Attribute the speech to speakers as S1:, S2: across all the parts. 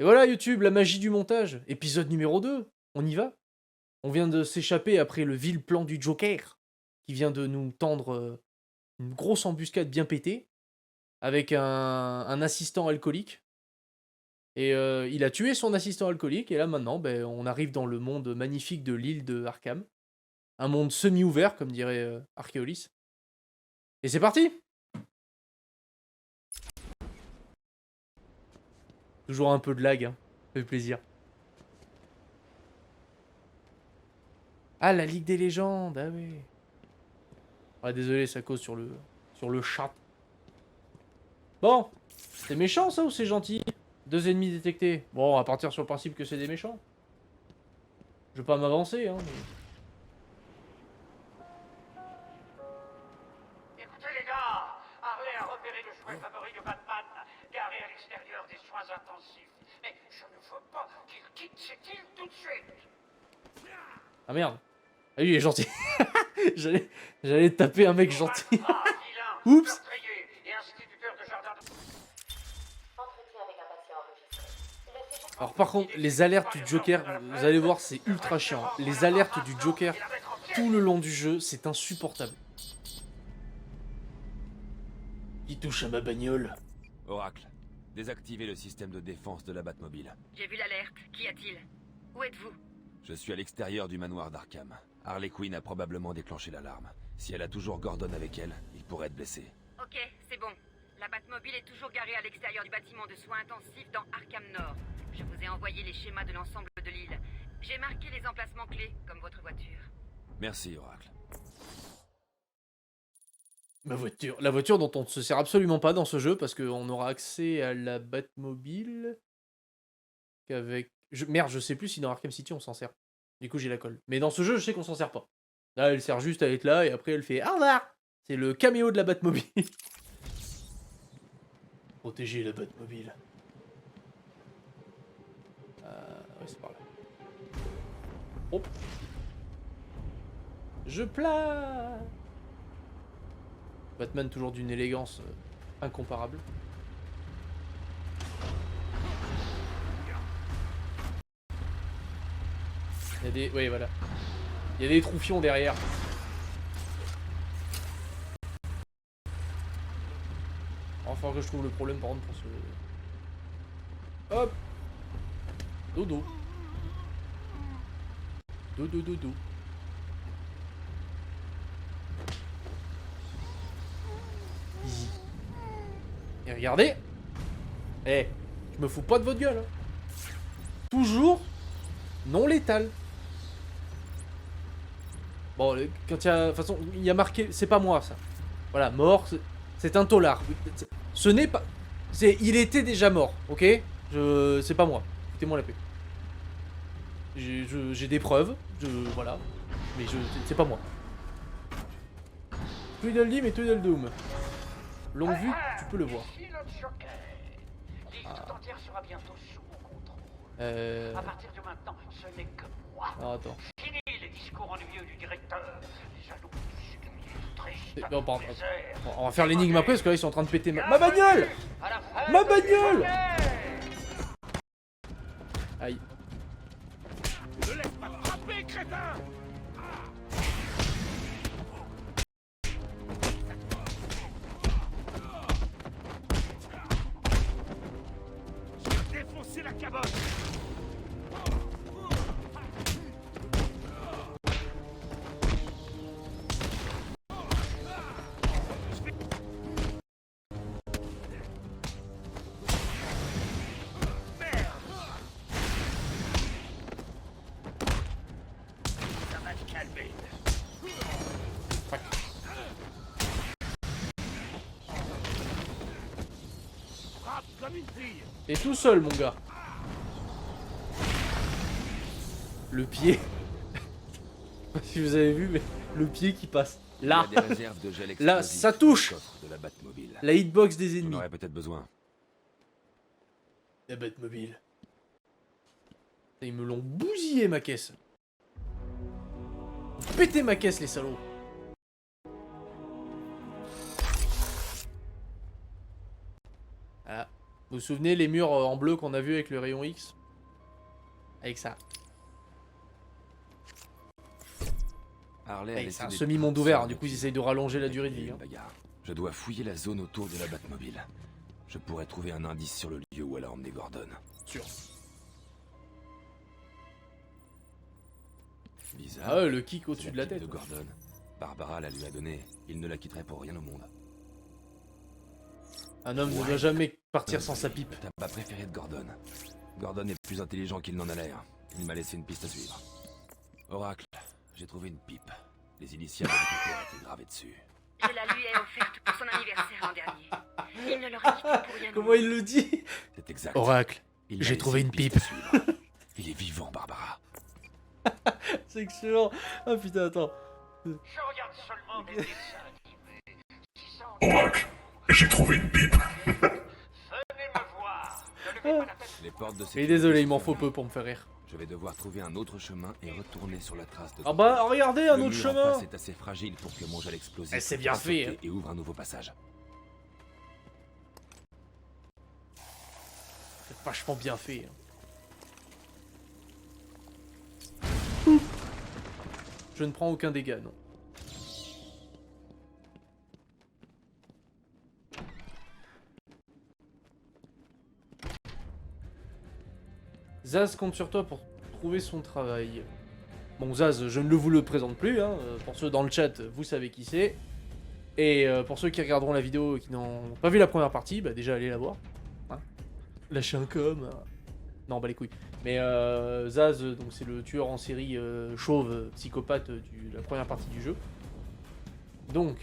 S1: Et voilà YouTube, la magie du montage. Épisode numéro 2, on y va. On vient de s'échapper après le vil plan du Joker, qui vient de nous tendre une grosse embuscade bien pétée, avec un assistant alcoolique. Et il a tué son assistant alcoolique, et là maintenant, ben, on arrive dans le monde magnifique de l'île de Arkham. Un monde semi-ouvert, comme dirait Archéolis. Et c'est parti! Toujours un peu de lag, hein. Ça fait plaisir. Ah, la Ligue des légendes, ah oui. Ah, désolé, ça cause sur le chat. Bon, c'est méchant ça ou c'est gentil? 2 ennemis détectés. Bon, on va partir sur le principe que c'est des méchants. Je veux pas m'avancer, hein.
S2: Écoutez les gars, Harley a repéré le jouet favori de Batman, garé à l'extérieur des soins intensifs. Mais je ne veux pas qu'il quitte cette île tout de suite.
S1: Ah merde. Ah oui, il est gentil. J'allais taper un mec gentil.
S2: Ah, vilain,
S1: Oups.
S2: meurtrier et instituteur de jardin de...
S3: Entretien avec un patient enregistré.
S1: Alors par contre, les alertes du Joker, vous allez voir, c'est ultra chiant. Les alertes du Joker, tout le long du jeu, c'est insupportable. Il touche à ma bagnole.
S4: Oracle, désactivez le système de défense de la Batmobile.
S5: J'ai vu l'alerte. Qu'y a-t-il? Où êtes-vous?
S4: Je suis à l'extérieur du manoir d'Arkham. Harley Quinn a probablement déclenché l'alarme. Si elle a toujours Gordon avec elle, il pourrait être blessé.
S5: Ok, c'est bon. La Batmobile est toujours garée à l'extérieur du bâtiment de soins intensifs dans Arkham Nord. Je vous ai envoyé les schémas de l'ensemble de l'île. J'ai marqué les emplacements clés, comme votre voiture.
S4: Merci, Oracle.
S1: Ma voiture. La voiture dont on ne se sert absolument pas dans ce jeu, parce qu'on aura accès à la Batmobile qu'avec... Merde, je sais plus si dans Arkham City on s'en sert. Du coup j'ai la colle. Mais dans ce jeu je sais qu'on s'en sert pas. Là elle sert juste à être là et après elle fait au revoir. C'est le caméo de la Batmobile. Protéger la Batmobile. Ouais c'est par là. Hop. Je plane. Batman toujours d'une élégance incomparable. Il y a des... Oui, voilà. Il y a des troufions derrière. Il va falloir que je trouve le problème par contre pour ce... Hop. Dodo. Dodo, dodo. Easy. Et regardez. Eh, je me fous pas de votre gueule. Hein. Toujours non létal. Bon, quand il y a... De toute façon, il y a marqué... C'est pas moi, ça. Voilà, mort, c'est un tolard. Ce n'est pas... Il était déjà mort, ok? C'est pas moi. Foutez-moi la paix. J'ai des preuves, voilà. Mais c'est pas moi. Tweedledee et Tweedledum. Longue vue, tu peux le voir.
S2: Ici le Joker. L'île tout entière sera bientôt sous mon contrôle. À partir de maintenant, ce n'est que moi.
S1: Ah, attends.
S2: Fini les discours ennuyeux du directeur. Les annonces tristes.
S1: Non, pardon. On va faire l'énigme après parce que là ils sont en train de péter ma bagnole. Ma bagnole. Aïe.
S2: Ne laisse pas te frapper, crétin. Je vais défoncer la caboche. Ça va te calmer. Frappe comme une fille.
S1: Et tout seul mon gars. Le pied. Je sais pas si vous avez vu mais le pied qui passe. Là.
S4: Il y a des réserves de gel
S1: Là,
S4: explosif
S1: ça
S4: dans
S1: touche.
S4: le coffre de la Batmobile.
S1: La hitbox des
S4: On
S1: ennemis.
S4: aurait peut-être besoin.
S1: La Batmobile. Ils me l'ont bousillé ma caisse. Pétez ma caisse les salauds. Voilà. Vous vous souvenez les murs en bleu qu'on a vu avec le rayon X? Avec ça.
S4: Harley a
S1: Hey,
S4: laissé
S1: c'est un
S4: des
S1: semi-monde
S4: traces
S1: ouvert,
S4: sur
S1: du coup
S4: le
S1: ils essayent de rallonger la durée de
S4: Il y a
S1: vie.
S4: eu
S1: Hein.
S4: une bagarre. Je dois fouiller la zone autour de la Batmobile. Je pourrais trouver un indice sur le lieu où elle a emmené Gordon.
S1: Sûr.
S4: Bizarre.
S1: Ah ouais, le kick
S4: C'est
S1: au-dessus de la
S4: pipe
S1: tête.
S4: de Gordon. Barbara la lui a donnée. Il ne la quitterait pour rien au monde.
S1: Un homme ne doit jamais partir sans sa pipe.
S4: Le tabac préféré de Gordon. Gordon est plus intelligent qu'il n'en a l'air. Il m'a laissé une piste à suivre. Oracle, j'ai trouvé une pipe. Les initiales de mon père étaient gravées dessus.
S5: Je la lui ai offerte pour son anniversaire l'an dernier. Il ne l'aurait quitté pour rien.
S1: Comment il le dit?
S4: C'est exact.
S1: Oracle,
S4: Il m'a
S1: j'ai
S4: laissé
S1: trouvé une
S4: piste
S1: pipe.
S4: à suivre. Il est vivant, Barbara.
S1: C'est excellent. Ah putain, attends.
S2: Je regarde seulement des dessins animés. Si ça en-
S6: Oracle, j'ai trouvé une pipe.
S2: Venez me voir. Ne levez pas la tête.
S4: Les portes de
S1: Et
S4: sécurité
S1: désolé, il m'en
S4: sont
S1: faut
S4: fermées.
S1: peu pour me faire rire.
S4: Je vais devoir trouver un autre chemin et retourner sur la trace de
S1: Ah bah, regardez, un
S4: Le
S1: autre
S4: mur en
S1: chemin.
S4: face est assez fragile pour que mon gel explosif
S1: Eh, c'est bien
S4: fasse
S1: fait,
S4: sauter et ouvre un nouveau passage.
S1: C'est vachement bien fait. Je ne prends aucun dégât, non. Zaz compte sur toi pour trouver son travail. Bon, Zaz, je ne vous le présente plus. Hein. Pour ceux dans le chat, vous savez qui c'est. Et pour ceux qui regarderont la vidéo et qui n'ont pas vu la première partie, bah déjà allez la voir. Hein. Lâchez un com. Non, bah les couilles. Mais Zaz, donc c'est le tueur en série chauve, psychopathe de la première partie du jeu. Donc,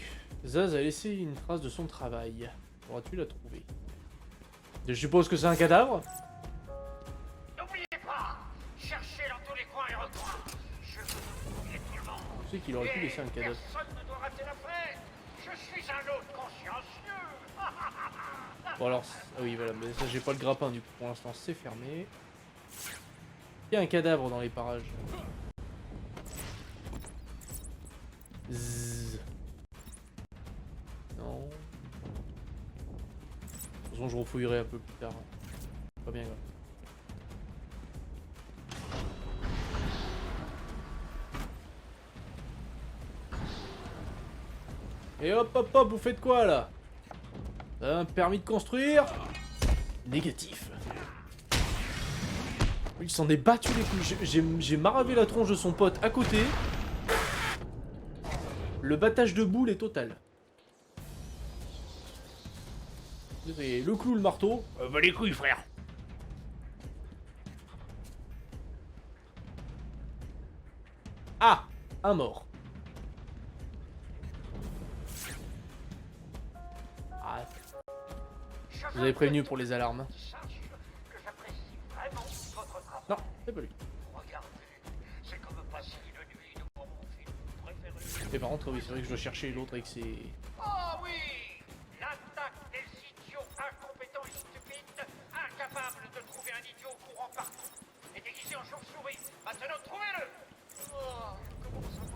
S1: Zaz a laissé une trace de son travail. Pourras-tu la trouver? Je suppose que c'est un cadavre.
S2: N'oubliez pas. Cherchez dans tous les coins et recoins. Je veux définitivement.
S1: Tu sais qu'il aurait pu laisser un cadavre.
S2: Personne ne doit rater l'affaire. Je suis un autre consciencieux.
S1: Bon alors, ah oui voilà, mais ça j'ai pas le grappin du coup, pour l'instant c'est fermé. Il y a un cadavre dans les parages. Zzz. Non. De toute façon je refouillerai un peu plus tard. Pas bien grave. Et hop hop hop, vous faites quoi là? Un permis de construire? Négatif. Il s'en est battu les couilles. J'ai maravé la tronche de son pote à côté. Le battage de boule est total. Et le clou, le marteau. Bah les couilles, frère. Ah, un mort. Ah, vous avez prévenu pour les alarmes.
S2: Sache que j'apprécie vraiment votre travail.
S1: Non, c'est pas lui.
S2: Regardez, c'est comme passer une nuit devant mon film préféré.
S1: Et par contre, oui, c'est vrai que je dois chercher l'autre avec ses...
S2: Oh oui! L'attaque des idiots incompétents et stupides, incapables de trouver un idiot courant partout et déguisé en chauve-souris. Maintenant, trouvez-le! Oh, comment ça va?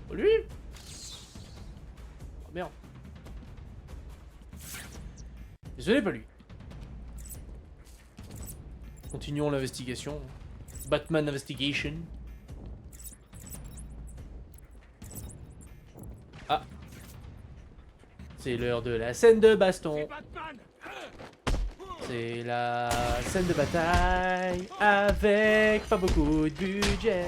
S1: Oh, lui? Oh merde. Désolé, pas lui. Continuons l'investigation. Batman Investigation. Ah. C'est l'heure de la scène de baston. C'est la scène de bataille avec pas beaucoup de budget.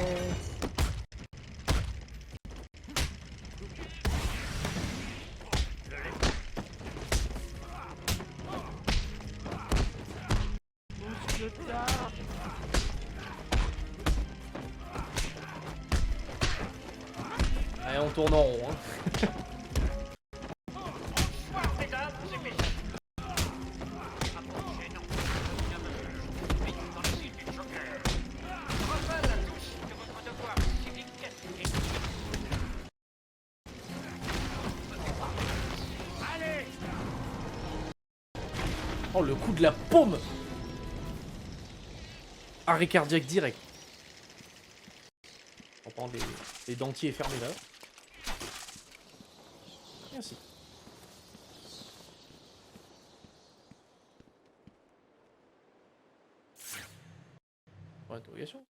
S1: Allez, on tourne en rond. Hein.
S2: Bonsoir, mesdames et messieurs. Approchez, non. Dans le site du Joker. Je rappelle à tous que votre devoir civique est... Allez!
S1: Oh, le coup de la paume! Arrêt cardiaque direct. prends les dentiers et fermez-la. Merci. Point d'interrogation.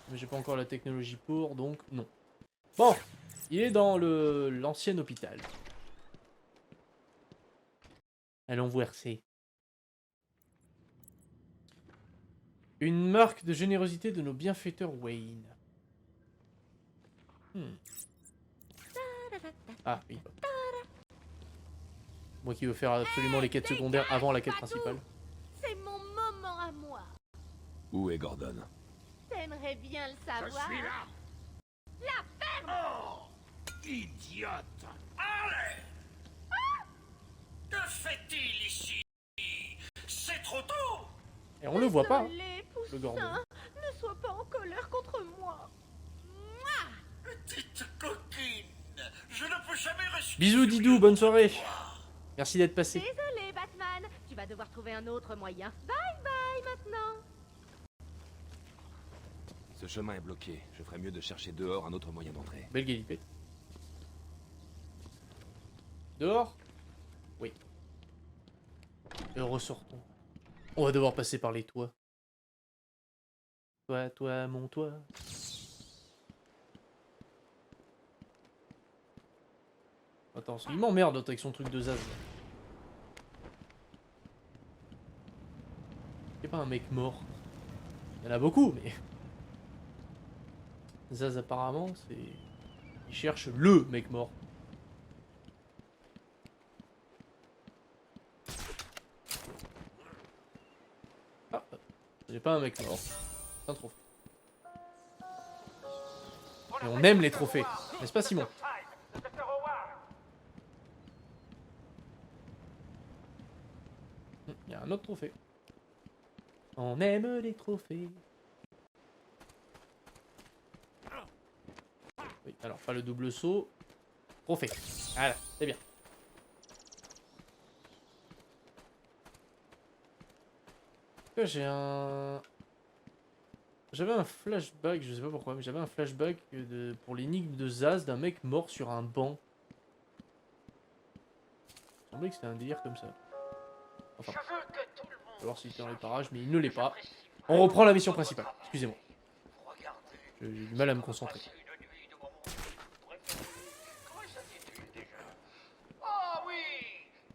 S1: Mais j'ai pas encore la technologie pour, donc non. Bon, il est dans l'ancien hôpital. Allons voir c'est. Une marque de générosité de nos bienfaiteurs Wayne. Ah oui. Moi qui veux faire absolument les quêtes secondaires avant la quête principale.
S7: C'est mon moment à moi.
S4: Où est Gordon?
S7: T'aimerais bien le
S2: Je
S7: savoir.
S2: suis là.
S7: La ferme.
S2: Oh, idiote. Allez. Que fait-il ici? C'est trop tôt.
S1: Et on le voit pas,
S7: Désolé,
S1: le Gordon.
S7: Poussin. Ne sois pas en colère contre moi.
S2: Petite coquine, je ne peux jamais rester.
S1: Bisous Didou, bonne soirée. Merci d'être passé.
S7: Désolé, Batman. Tu vas devoir trouver un autre moyen. Bye bye maintenant.
S4: Ce chemin est bloqué. Je ferais mieux de chercher dehors un autre moyen d'entrée.
S1: Belle galipette. Dehors? Oui. Et ressortons. On va devoir passer par les toits. Toi, mon toit. Attends, il m'emmerde l'autre avec son truc de Zaz. C'est pas un mec mort. Il y en a beaucoup, mais... Zaz apparemment, c'est... Il cherche LE mec mort. Ah, j'ai pas un mec mort. C'est un trophée. Et on aime les trophées, n'est-ce pas Simon? Il y a un autre trophée. On aime les trophées. Oui, alors pas le double saut. Trophée. Voilà, c'est bien. J'ai un... J'avais un flashback, je sais pas pourquoi, mais j'avais un flashback pour l'énigme de Zaz d'un mec mort sur un banc. Il me semblait que c'était un délire comme ça. Enfin,
S2: Je veux que tout le
S1: on va
S2: monde
S1: voir s'il était dans les parages, mais il ne l'est pas.
S2: j'apprécie
S1: On reprend la mission principale, excusez-moi.
S2: vous regarder.
S1: J'ai du mal à me concentrer.
S2: Passer une nuit de moments préférés. Comment s'intitule déjà? Oh oui,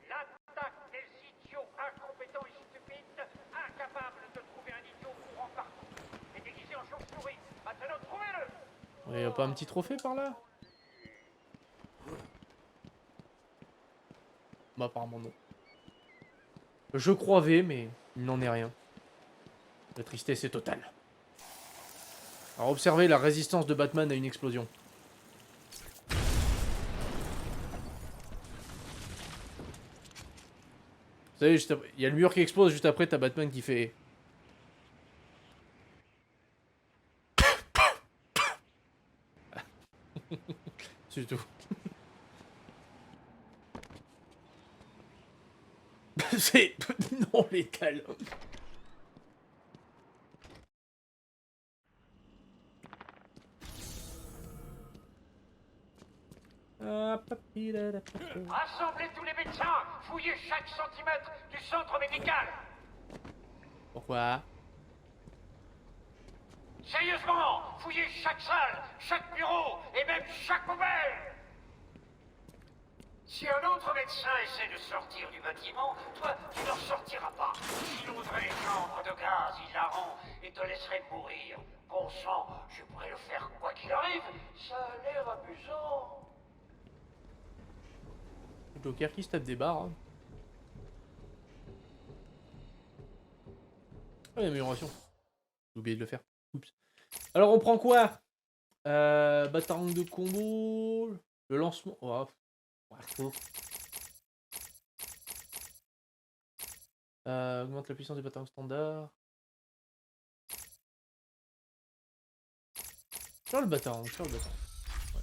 S2: l'attaque des idiots incompétents et stupides, incapables de trouver un idiot courant partout et déguisé en chauve-souris. Maintenant, trouvez-le.
S1: Il y a pas un petit trophée par là? Bah apparemment non. Je croyais, mais il n'en est rien. La tristesse est totale. Alors observez la résistance de Batman à une explosion. Vous savez, il y a le mur qui explose juste après, t'as Batman qui fait... C'est tout. C'est non létal.
S2: Rassemblez tous les médecins, fouillez chaque centimètre du centre médical.
S1: Pourquoi?
S2: Sérieusement, fouillez chaque salle, chaque bureau et même chaque poubelle. Si un autre médecin essaie de sortir du bâtiment, toi, tu n'en sortiras pas. Il ouvrait les chambres de gaz hilarant et te laisserait mourir. Bon sang, je pourrais le faire quoi qu'il arrive. Ça a l'air amusant.
S1: Joker qui se tape des barres. Hein. Ah, l'amélioration. J'ai oublié de le faire. Oups. Alors on prend quoi? Batarang de combo. Le lancement. Oh. Augmente la puissance des batarangs standard. Sur le batarang, sur le batarang. Ouais.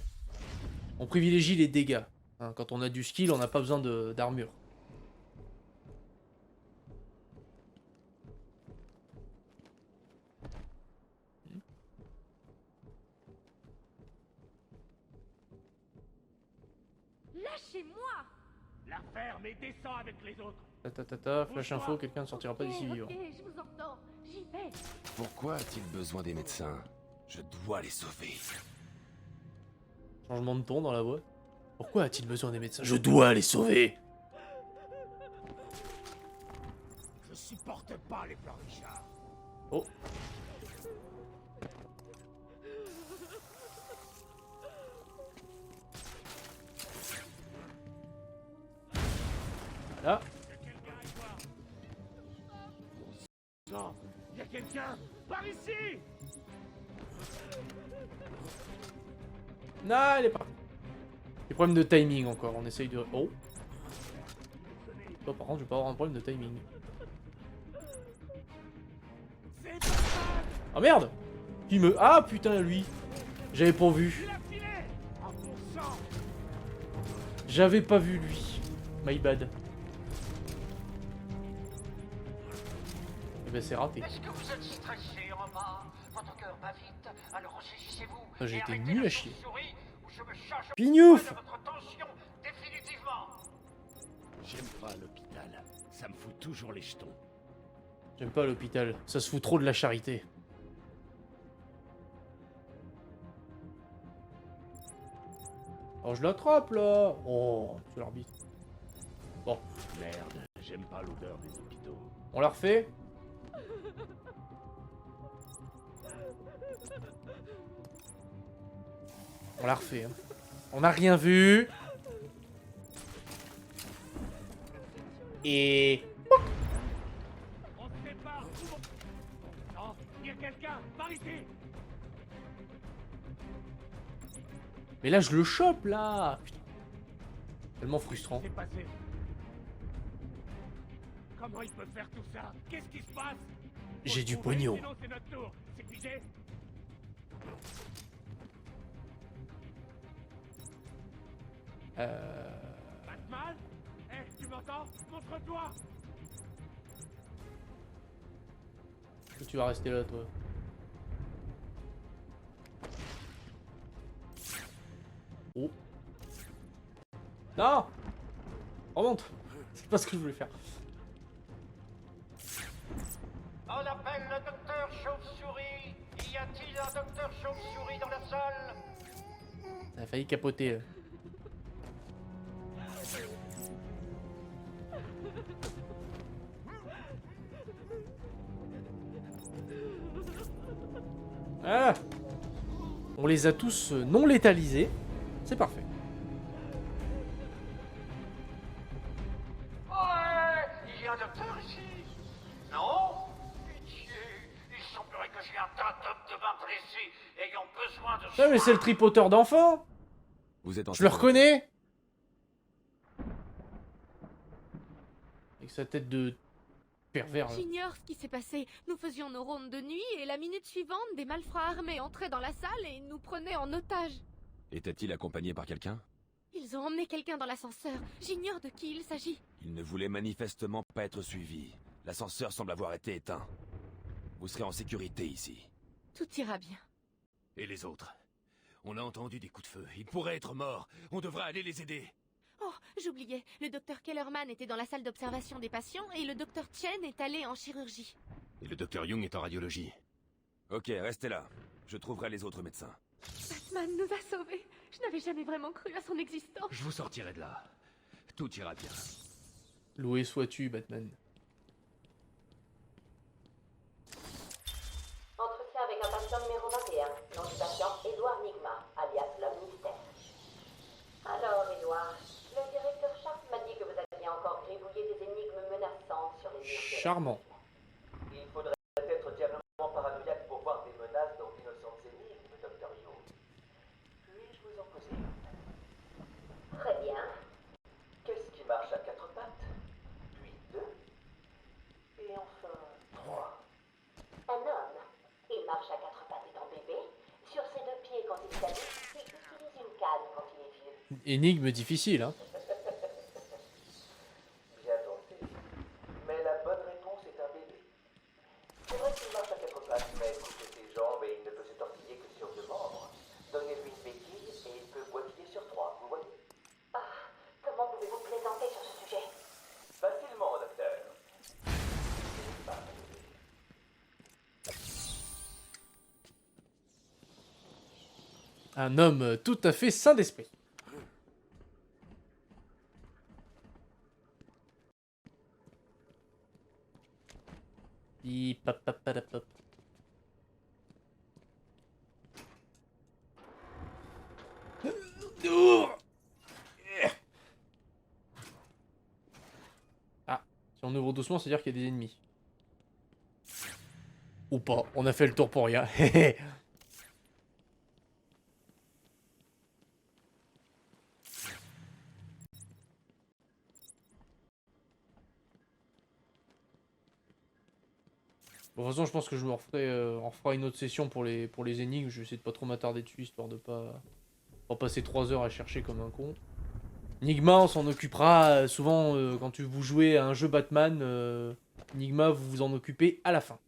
S1: On privilégie les dégâts. Hein, quand on a du skill, on n'a pas besoin d'armure.
S7: chez moi.
S2: La ferme et descends avec les autres.
S1: Flash info, quelqu'un ne sortira pas d'ici vivant.
S7: Ok, je vous entends. J'y vais.
S4: Pourquoi a-t-il besoin des médecins? Je dois les sauver.
S1: Changement de ton dans la voix. Pourquoi a-t-il besoin des médecins? Je dois les sauver.
S2: Je supporte pas les plans Richard.
S1: Oh. Voilà.
S2: Non, il y a quelqu'un par ici.
S1: Non, elle est pas. Des problèmes de timing encore, on essaye de... Oh. Toi par contre, je vais pas avoir un problème de timing. Ah merde. Il me... Ah putain, lui. J'avais pas vu. J'avais pas vu lui. My bad. Eh ben c'est raté.
S2: Est-ce que vous êtes stressé en bas? Votre cœur bat vite, alors ressaisissez-vous.
S1: Ah, j'ai
S2: et
S1: été
S2: arrêtez
S1: nul
S2: la
S1: à chier.
S2: chauve-souris, ou je me charge
S1: Pignouf.
S2: de votre tension définitivement.
S8: J'aime pas l'hôpital. Ça me fout toujours les jetons.
S1: J'aime pas l'hôpital, ça se fout trop de la charité. Oh, je l'attrape là. Oh, c'est l'arbitre. Bon,
S8: Merde, j'aime pas l'odeur des hôpitaux.
S1: on la refait. On la refait. Hein. On n'a rien vu. Et...
S2: On se sépare. Non, il y a quelqu'un par ici.
S1: Mais là, je le chope là. Putain. Tellement frustrant.
S2: Qu'est-ce qui s'est passé? Comment il peut faire tout ça? Qu'est-ce qui se passe?
S1: J'ai du
S2: Faut le trouver,
S1: pognon.
S2: Sinon c'est notre tour. C'est figé. Batman? Tu m'entends? Montre-toi.
S1: Tu vas rester là, toi. Oh. Non. Remonte. C'est pas ce que je voulais faire.
S2: On appelle le docteur Chauve-souris. Y a-t-il un docteur Chauve-souris dans la salle?
S1: Ça a failli capoter. Là. Ah. On les a tous non létalisés. C'est parfait.
S2: Ouais, il y a un docteur ici. Non? Pitié, il semblerait que j'ai un tas d'hommes de main blessés ayant besoin de
S1: Ah,
S2: soins.
S1: mais c'est le tripoteur d'enfant.
S4: Vous êtes en
S1: Je le
S4: sécurité.
S1: reconnais. Avec sa tête de pervers. Là.
S7: J'ignore ce qui s'est passé. Nous faisions nos rondes de nuit et la minute suivante, des malfrats armés entraient dans la salle et nous prenaient en otage.
S4: Était-il accompagné par quelqu'un?
S7: Ils ont emmené quelqu'un dans l'ascenseur. J'ignore de qui il s'agit.
S4: Il ne voulait manifestement pas être suivi. L'ascenseur semble avoir été éteint. Vous serez en sécurité ici.
S7: Tout ira bien.
S8: Et les autres? On a entendu des coups de feu. Ils pourraient être morts. On devrait aller les aider.
S7: Oh, j'oubliais. Le docteur Kellerman était dans la salle d'observation des patients et le docteur Chen est allé en chirurgie.
S8: Et le docteur Young est en radiologie.
S4: Ok, restez là. Je trouverai les autres médecins.
S7: Batman nous a sauvés. Je n'avais jamais vraiment cru à son existence.
S8: Je vous sortirai de là. Tout ira bien.
S1: Loué sois-tu, Batman.
S3: Entretien avec un patient numéro 21. Nom du patient, Edouard Nigma, alias l'homme mystère. Alors, Edouard, le directeur Sharp m'a dit que vous aviez encore gribouillé des énigmes menaçantes sur les murs.
S1: Charmant.
S9: Il faudrait être diablement paranoïaque pour voir des menaces dans d'innocentes énigmes, Dr. Yo. Puis-je vous en poser une?
S3: Très bien.
S9: Qu'est-ce qui marche à quatre pattes? Puis deux. Et enfin, trois.
S3: Un homme. Il marche à quatre pattes étant bébé. Sur ses deux pieds quand il s'habille, il utilise une canne quand il est vieux.
S1: Énigme difficile, hein.
S9: Bien tenté. Mais la bonne réponse est un bébé. C'est vrai qu'il marche à quatre pattes, mais coupe ses jambes et il ne peut se tortiller que sur deux membres. Donnez-lui une béquille et il peut boitiller sur trois, vous voyez?
S3: Ah, comment
S1: Un homme tout à fait sain d'esprit. Hop. Ah, si on ouvre doucement, c'est-à-dire qu'il y a des ennemis. Ou pas, on a fait le tour pour rien. Bon, de toute façon, je pense que je me referai, on refera une autre session pour les énigmes. Je vais essayer de pas trop m'attarder dessus, histoire de pas passer 3 heures à chercher comme un con. Enigma, on s'en occupera souvent quand vous jouez à un jeu Batman. Enigma, vous vous en occupez à la fin.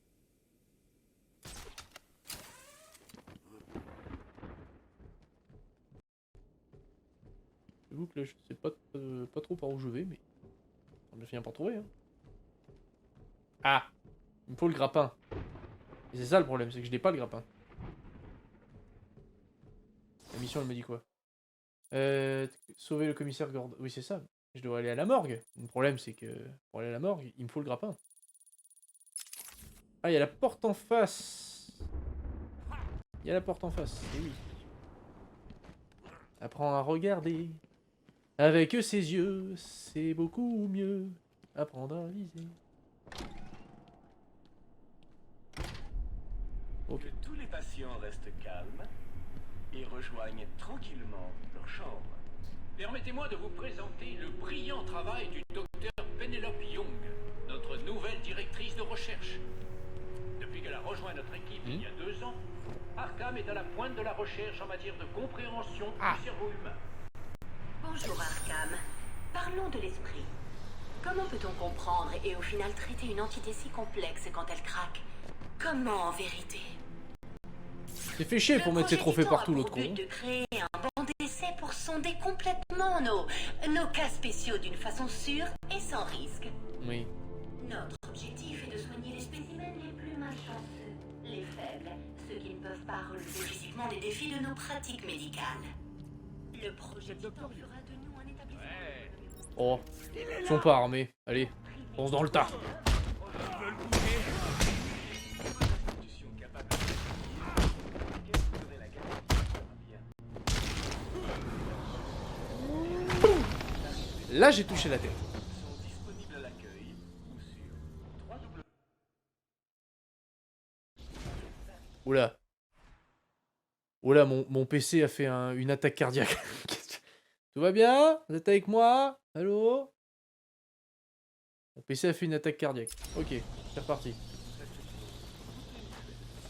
S1: J'avoue que là, je sais pas trop par où je vais, mais on va finir par trouver. Hein. Ah, il me faut le grappin. Et c'est ça le problème, c'est que je n'ai pas le grappin. La mission, elle me dit quoi? Sauver le commissaire Gordon. Oui, c'est ça. Je devrais aller à la morgue. Le problème, c'est que pour aller à la morgue, il me faut le grappin. Ah, il y a la porte en face. Il y a la porte en face, et oui. Apprends à regarder. Avec ses yeux, c'est beaucoup mieux. Apprendre à viser.
S10: Okay. Que tous les patients restent calmes et rejoignent tranquillement leur chambre.
S2: Permettez-moi de vous présenter le brillant travail du docteur Penelope Young, notre nouvelle directrice de recherche. Depuis qu'elle a rejoint notre équipe il y a 2 ans, Arkham est à la pointe de la recherche en matière de compréhension du cerveau humain.
S3: Bonjour Arkham. Parlons de l'esprit. Comment peut-on comprendre et au final traiter une entité si complexe quand elle craque? Comment en vérité?
S1: C'est fait chier pour mettre ses trophées partout, l'autre con.
S3: Le but de créer un banc d'essai pour sonder complètement nos cas spéciaux d'une façon sûre et sans risque.
S1: Oui.
S3: Notre objectif est de soigner les spécimens les plus malchanceux, les faibles, ceux qui ne peuvent pas relever physiquement les défis de nos pratiques médicales. Le projet Titan fera de nous un établissement...
S1: Oh, ils sont pas armés. Allez, fonce dans le tas. Là, j'ai touché la tête. Oula. Oula, mon PC a fait une attaque cardiaque. Tout va bien? Vous êtes avec moi? Allô? Mon PC a fait une attaque cardiaque. Ok, c'est reparti.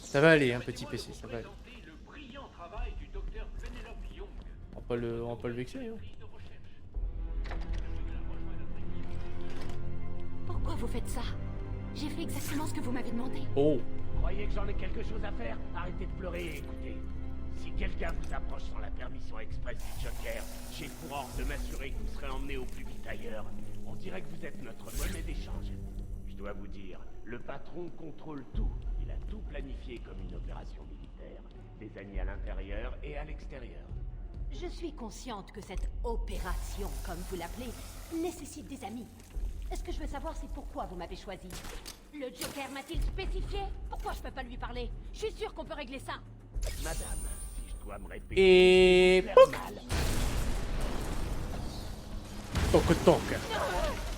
S1: Ça va aller, hein, petit PC, ça va aller. On va pas le vexer, hein.
S7: Pourquoi vous faites ça? J'ai fait exactement ce que vous m'avez demandé.
S1: Oh.
S10: Croyez que j'en ai quelque chose à faire? Arrêtez de pleurer et écoutez. Si quelqu'un vous approche sans la permission express du Joker, j'ai pour ordre de m'assurer que vous serez emmené au plus vite ailleurs. On dirait que vous êtes notre monnaie d'échange. Je dois vous dire, le patron contrôle tout. Il a tout planifié comme une opération militaire. Des amis à l'intérieur et à l'extérieur.
S7: Je suis consciente que cette opération, comme vous l'appelez, nécessite des amis. Ce que je veux savoir, c'est pourquoi vous m'avez choisi. Le Joker m'a-t-il spécifié? Pourquoi je peux pas lui parler? Je suis sûre qu'on peut régler ça.
S10: Madame, si je dois me répéter...
S1: Et... Pouc. Toc.
S7: Non,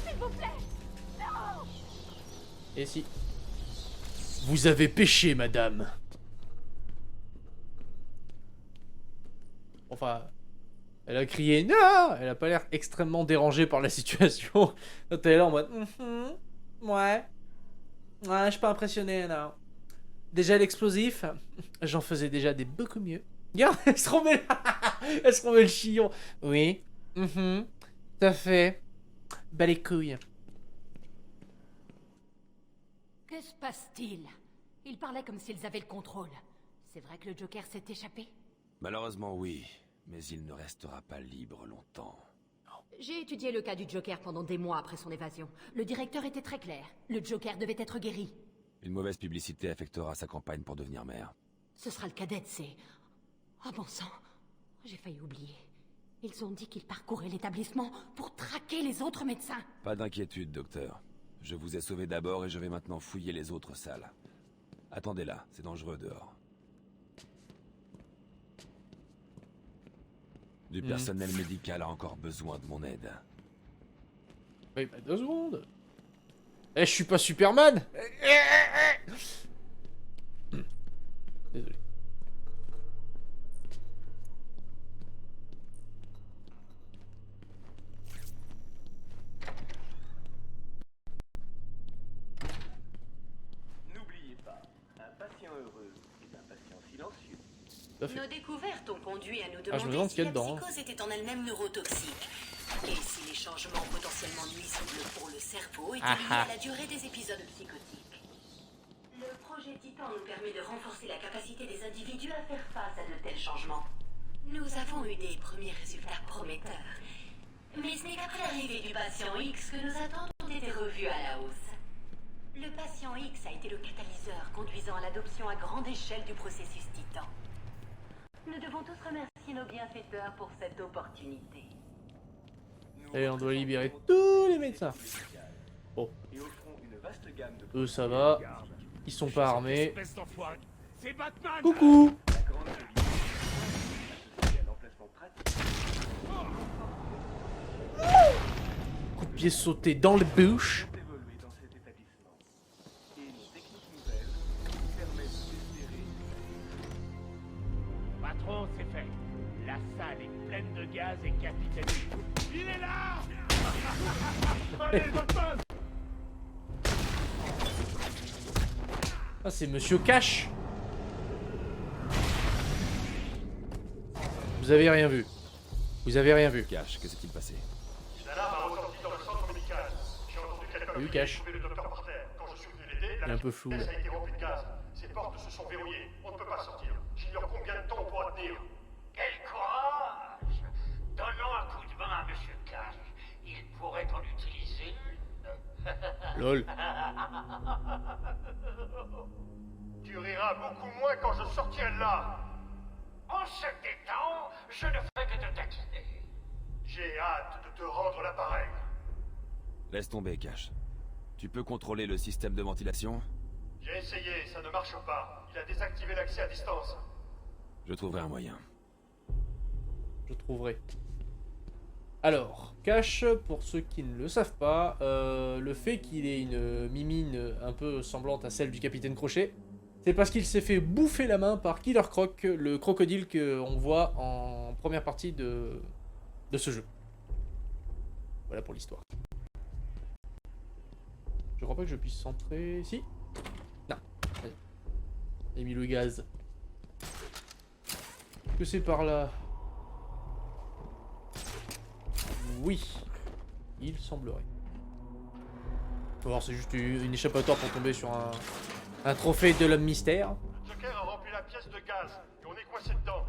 S7: s'il vous plaît. Non.
S1: Et si. Vous avez péché, madame. Enfin... Elle a crié non. Elle a pas l'air extrêmement dérangée par la situation. Elle est là en mode ouais. Ouais, je suis pas impressionné, non. Déjà l'explosif, j'en faisais déjà des beaucoup mieux. Regarde, elle se remet le chignon. Oui. Tout à fait. Bah les couilles.
S7: Que se passe-t-il? Ils parlaient comme s'ils avaient le contrôle. C'est vrai que le Joker s'est échappé?
S4: Malheureusement, oui. Mais il ne restera pas libre longtemps.
S7: J'ai étudié le cas du Joker pendant des mois après son évasion. Le directeur était très clair. Le Joker devait être guéri.
S4: Une mauvaise publicité affectera sa campagne pour devenir maire.
S7: Ce sera le cadet, c'est... Oh bon sang, j'ai failli oublier. Ils ont dit qu'ils parcouraient l'établissement pour traquer les autres médecins.
S4: Pas d'inquiétude, docteur. Je vous ai sauvé d'abord et je vais maintenant fouiller les autres salles. Attendez là, c'est dangereux dehors. Du personnel médical a encore besoin de mon aide.
S1: Oui, bah 2 secondes. Eh, je suis pas Superman. Désolé.
S9: N'oubliez pas, un patient heureux est un patient silencieux.
S7: Nos découvertes ont conduit à nous
S1: je me
S7: demander
S1: demande ce
S7: si
S1: qu'il y a
S7: la
S1: dedans,
S7: psychose était en elle-même neurotoxique. Et si les changements potentiellement nuisibles pour le cerveau étaient liés à la durée des épisodes psychotiques. Le projet Titan nous permet de renforcer la capacité des individus à faire face à de tels changements. Nous avons eu des premiers résultats prometteurs. Mais ce n'est qu'après l'arrivée du patient X que nos attentes ont été revues à la hausse. Le patient X a été le catalyseur conduisant à l'adoption à grande échelle du processus Titan. Nous devons tous remercier nos bienfaiteurs pour cette opportunité.
S1: Et on doit libérer tous les médecins. Bon. Eux, ça va. Ils sont pas armés.
S10: C'est Batman.
S1: Coucou. Coup de pied sauté dans le bouche.
S10: Patron, c'est fait. La salle est pleine de gaz et capitaine. Il est là. Allez, Batman.
S1: Ah, c'est Monsieur Cash. Vous avez rien vu. Vous avez rien vu.
S4: Cash, que s'est-il passé?
S2: Une alarme a retenti dans le centre médical. J'ai entendu quelqu'un
S1: Salut,
S2: crier
S1: Cash.
S2: trouver le docteur par terre. Quand je suis venu l'aider,
S1: Il est un peu flou, là.
S2: pièce a été remplie de gaz. Ces portes se sont verrouillées. On ne peut pas sortir. J'ignore combien de temps on pourra tenir.
S11: Quel courage! Donnons un coup de main à Monsieur Cash. Il pourrait en utiliser une.
S1: Lol.
S2: Tu riras beaucoup moins quand je sortirai de là.
S11: En ce détend, je ne fais que te taquiner.
S2: J'ai hâte de te rendre l'appareil.
S4: Laisse tomber, Cash. Tu peux contrôler le système de ventilation?
S2: J'ai essayé, ça ne marche pas. Il a désactivé l'accès à distance.
S4: Je trouverai un moyen.
S1: Je trouverai. Alors, Cash, pour ceux qui ne le savent pas, le fait qu'il ait une mimine un peu semblante à celle du Capitaine Crochet, c'est parce qu'il s'est fait bouffer la main par Killer Croc, le crocodile qu'on voit en première partie de ce jeu. Voilà pour l'histoire. Je crois pas que je puisse centrer... Si. Non. Vas-y. J'ai mis le gaz. Est-ce que c'est par là? Oui. Il semblerait. Faut voir, c'est juste une échappatoire pour tomber sur un trophée de l'homme mystère.
S2: Joker a rempli la pièce de gaz et on est coincé dedans.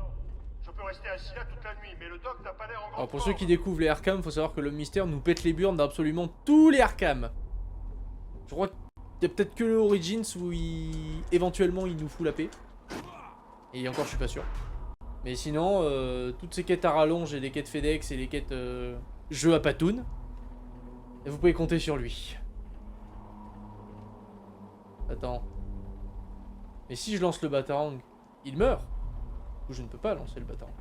S2: Je peux rester assis là toute la nuit, mais le doc n'a pas l'air en grande
S1: Alors pour ceux
S2: forme.
S1: qui découvrent les Arkham, faut savoir que l'homme mystère nous pète les burnes d'absolument tous les Arkham. Je crois qu'il y a peut-être que le Origins où éventuellement il nous fout la paix. Et encore je suis pas sûr. Mais sinon, toutes ces quêtes à rallonge et les quêtes FedEx et les quêtes jeux à patoun, vous pouvez compter sur lui. Attends. Mais si je lance le Batarang, il meurt. Du coup, je ne peux pas lancer le Batarang.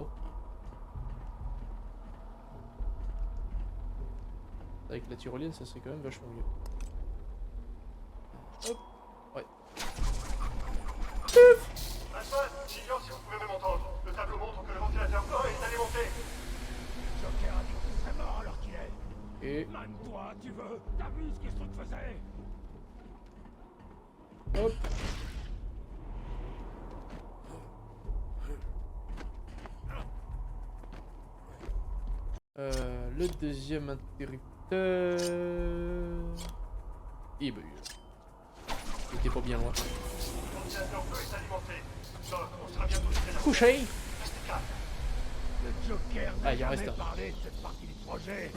S1: Oh. Avec la tyrolienne, ça serait quand même vachement mieux. Hop. Ouais.
S2: Batman, j'ignore si vous pouvez m'entendre. Le tableau montre que le ventilateur 1 est allé monter.
S10: Joker a dit qu'il serait mort alors qu'il est.
S1: Et...
S10: Même toi, tu veux. T'as vu ce qu'ils te faisaient?
S1: Hop. Le deuxième interrupteur... Et bah, il était pas bien loin.
S2: Le ventilateur 2 est alimenté. Doc, on sera bientôt là.
S1: Couché.
S2: Restez calme.
S10: Le Joker
S1: Ah,
S10: n'a
S1: il en reste
S10: jamais
S1: un.
S10: parlé de cette partie du projet.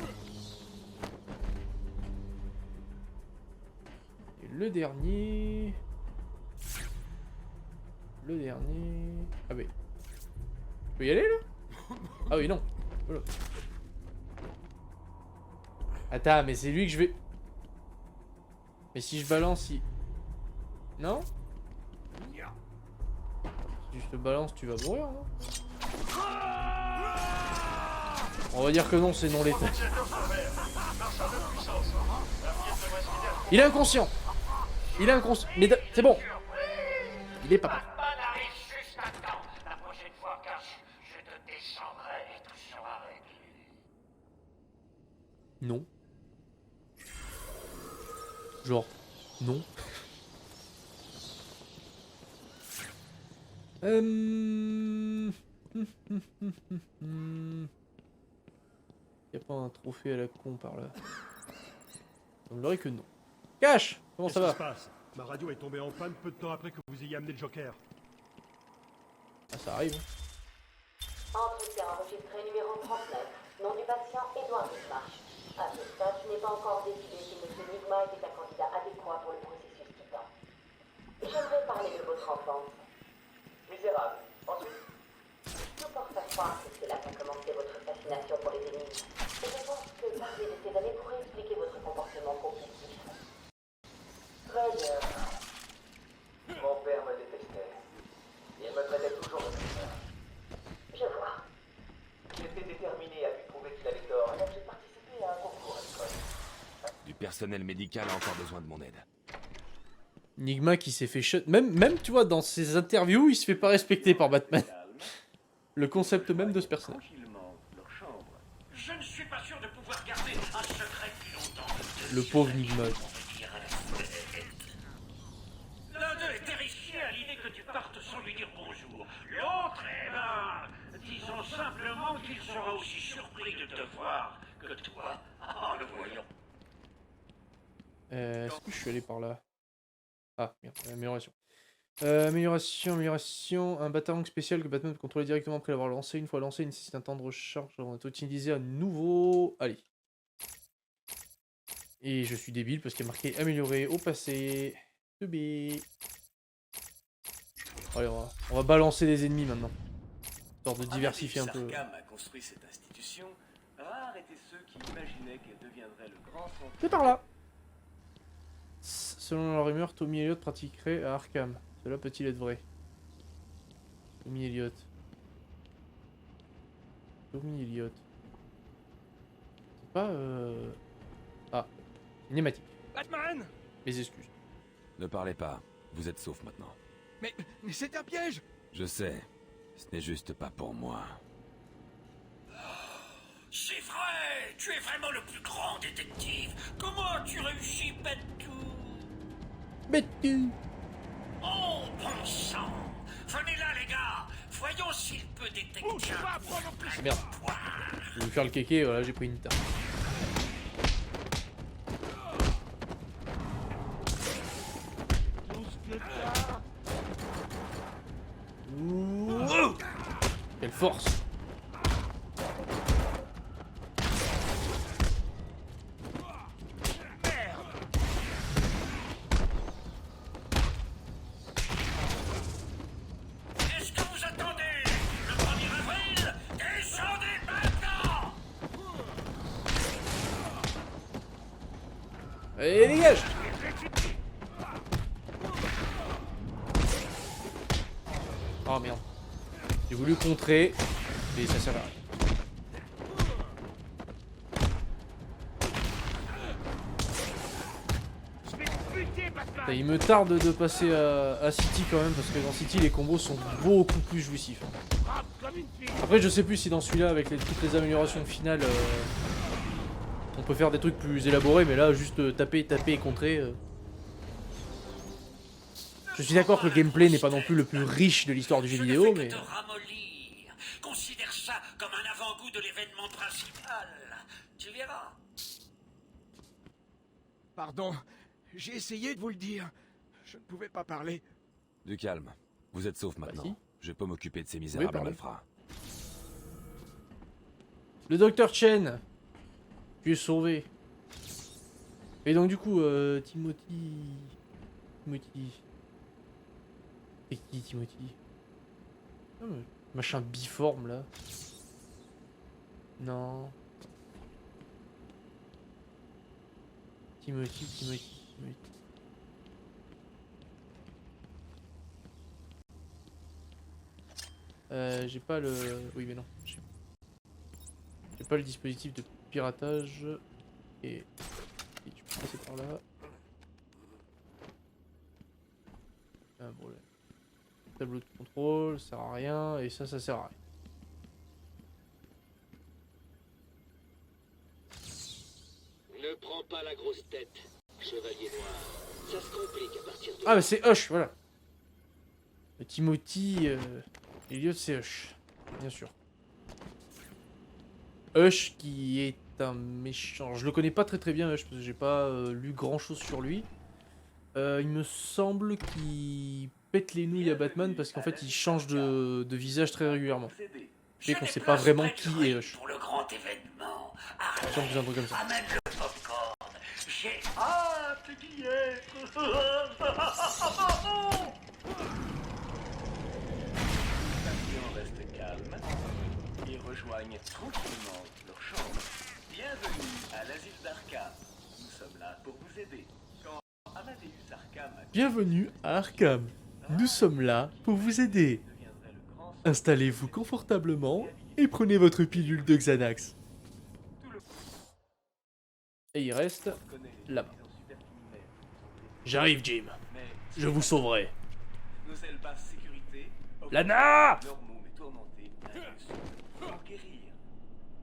S1: Et le dernier... Le dernier... Ah oui. Je peux y aller là? Ah oui, non. Voilà. Attends, mais c'est lui que je vais... Mais si je balance, il... Non? Si je te balance, tu vas mourir, non? On va dire que non, c'est non létal. Il est inconscient. Il est inconscient. Mais c'est bon. Il est pas mort.
S11: Batman arrive juste à temps. La prochaine fois, Cash, je te descendrai et tout sera réglé.
S1: Non. Genre, non. Y'a pas un trophée à la con par là? Il semblerait que non. Cash! Comment ça va?
S12: Qu'est-ce qui se passe? Ma radio est tombée en panne peu de temps après que vous ayez amené le Joker.
S1: Ah, ça arrive.
S3: Entretien enregistré numéro 39. Nom du patient, Edouard Nigma. À ce stade, je n'ai pas encore décidé si M. Nigma était un candidat adéquat pour le processus Titan. J'aimerais parler de votre enfance.
S9: Misérable. Ensuite,
S3: Tout porte à croire que c'est là qu'a commencé votre fascination pour les énigmes. Et je pense que parler de ces années pourrait expliquer votre comportement compulsif. Très bien.
S9: mon père me détestait. Il me traitait toujours de ça.
S3: Je vois.
S9: J'étais déterminé à lui prouver qu'il avait tort, et donc j'ai participé à un concours à l'école.
S4: Du personnel médical a encore besoin de mon aide.
S1: Nigma qui s'est fait shut. Même, tu vois, dans ses interviews, il se fait pas respecter par Batman. Le concept même de ce personnage.
S11: Je ne suis pas sûr de pouvoir garder un secret plus longtemps.
S1: Le pauvre Nigma.
S11: L'un d'eux est terrifié à l'idée que tu partes sans lui dire bonjour. L'autre, eh ben, disons simplement qu'il sera aussi surpris de te voir que toi en le voyant.
S1: Est-ce que je suis allé par là? Ah, merde, amélioration. Amélioration. Un bataillon spécial que Batman peut contrôler directement après l'avoir lancé. Une fois lancé, il nécessite un temps de recharge. On va utiliser à nouveau. Allez. Et je suis débile parce qu'il y a marqué amélioré au passé. 2B. Allez, on va balancer des ennemis maintenant. Histoire de diversifier un peu.
S10: Arkham a construit cette institution. Rares étaient ceux qui imaginaient qu'elle deviendrait le grand centre.
S1: C'est par là. Selon la rumeur, Tommy Elliot pratiquerait à Arkham. Cela peut-il être vrai? Tommy Elliot. Tommy Elliot. C'est pas Ah, cinématique.
S8: Batman!
S1: Mes excuses.
S4: Ne parlez pas, vous êtes sauf maintenant.
S8: Mais c'est un piège!
S4: Je sais, ce n'est juste pas pour moi.
S11: C'est vrai, tu es vraiment le plus grand détective. Comment tu réussis, Betou?
S1: Betou.
S11: Oh, bon sang! Venez là, les gars! Voyons s'il peut détecter un
S1: Ah, merde. Je vais faire le kéké, voilà, j'ai pris une tarte. Ouh. Quelle force!
S11: Est-ce que vous attendez? Le 1er avril? Descendez maintenant!
S1: Allez, dégage! Oh merde. J'ai voulu contrer, mais ça sert à rien. Putain, il me tarde de passer à City quand même, parce que dans City les combos sont beaucoup plus jouissifs. Après je sais plus si dans celui-là, avec toutes les améliorations finales, on peut faire des trucs plus élaborés, mais là juste taper et contrer. Je suis d'accord que le gameplay n'est pas non plus le plus riche de l'histoire du jeu vidéo, mais...
S11: Te ramollir. Considère ça comme un avant-goût de l'événement principal. Tu verras.
S8: Pardon, j'ai essayé de vous le dire. Je ne pouvais pas parler.
S4: Du calme, vous êtes sauf maintenant.
S1: si.
S4: Je peux m'occuper de ces misérables
S1: pardon.
S4: malfrats.
S1: Le docteur Chen, tu es sauvé. Et donc du coup, Timothy... C'est qui Timothy? Machin biforme là. Non. Timothy. J'ai pas le... Oui mais non. J'ai pas le dispositif de piratage. Et tu peux passer par là. Un problème. Tableau de contrôle, ça sert à rien. Et ça sert à rien.
S13: Ne prends pas la grosse tête, chevalier noir. Ça se complique à partir de...
S1: Ah bah c'est Hush, voilà. Le Timothy... Elliot c'est Hush. Bien sûr. Hush qui est un méchant. Je le connais pas très bien Hush parce que j'ai pas lu grand chose sur lui. Il me semble qu'il pète les nouilles à Batman parce qu'en fait il change de visage très régulièrement. Et qu'on sait pas vraiment qui est Hush.
S11: Pour le grand événement.
S1: Il me semble que c'est un truc comme ça.
S11: Amène le popcorn. J'ai hâte d'y être. Les patients restent calmes et rejoignent tranquillement leur chambre. Bienvenue à l'asile d'Arkham. Nous sommes là pour vous aider. Quand Amadeus Arkham a...
S1: Bienvenue à Arkham. Nous sommes là pour vous aider. Installez-vous confortablement et prenez votre pilule de Xanax. Et il reste là-bas. J'arrive, Jim. Je vous sauverai.
S11: Nos ailes basse sécurité.
S1: Lana!
S11: Normaux mais tourmentés. Pour guérir.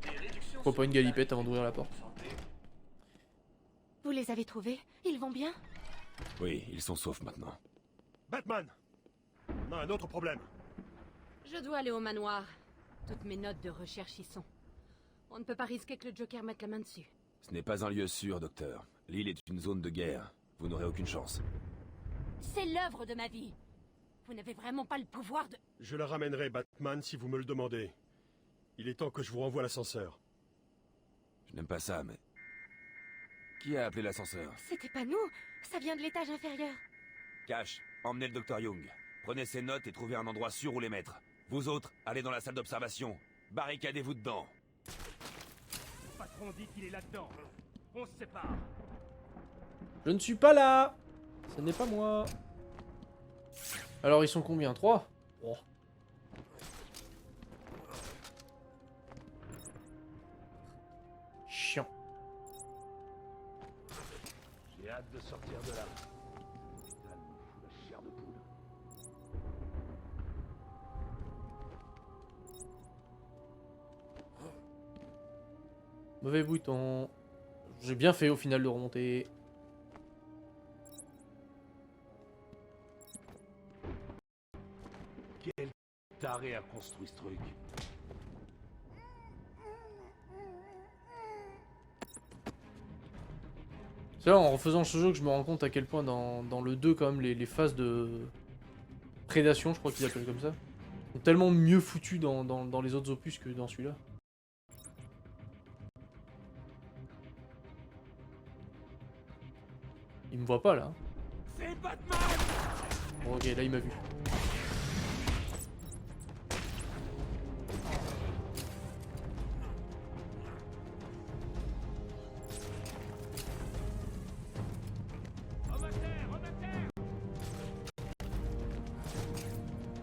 S11: Des réductions.
S1: Faut pas une galipette avant d'ouvrir la porte.
S7: Vous les avez trouvés? Ils vont bien?
S4: Oui, ils sont saufs maintenant.
S12: Batman! On a un autre problème.
S7: Je dois aller au manoir. Toutes mes notes de recherche y sont. On ne peut pas risquer que le Joker mette la main dessus.
S4: Ce n'est pas un lieu sûr, docteur. L'île est une zone de guerre. Vous n'aurez aucune chance.
S7: C'est l'œuvre de ma vie. Vous n'avez vraiment pas le pouvoir de...
S12: Je la ramènerai, Batman, si vous me le demandez. Il est temps que je vous renvoie l'ascenseur.
S4: Je n'aime pas ça, mais... Qui a appelé l'ascenseur?
S7: C'était pas nous. Ça vient de l'étage inférieur.
S4: Cash, emmenez le docteur Young. Prenez ses notes et trouvez un endroit sûr où les mettre. Vous autres, allez dans la salle d'observation. Barricadez-vous dedans.
S10: Le patron dit qu'il est là-dedans. On se sépare.
S1: Je ne suis pas là. Ce n'est pas moi. Alors ils sont combien? 3? Oh. Chiant.
S10: J'ai hâte de sortir de là. Ça nous fout la chair de poule.
S1: Mauvais bouton. J'ai bien fait au final de remonter.
S10: Quel taré a construit ce truc?
S1: C'est là en refaisant ce jeu que je me rends compte à quel point dans le 2 quand même les phases de prédation, je crois qu'ils appellent comme ça, sont tellement mieux foutues dans les autres opus que dans celui-là. Il me voit pas là.
S11: C'est Batman!
S1: Bon, ok, là il m'a vu.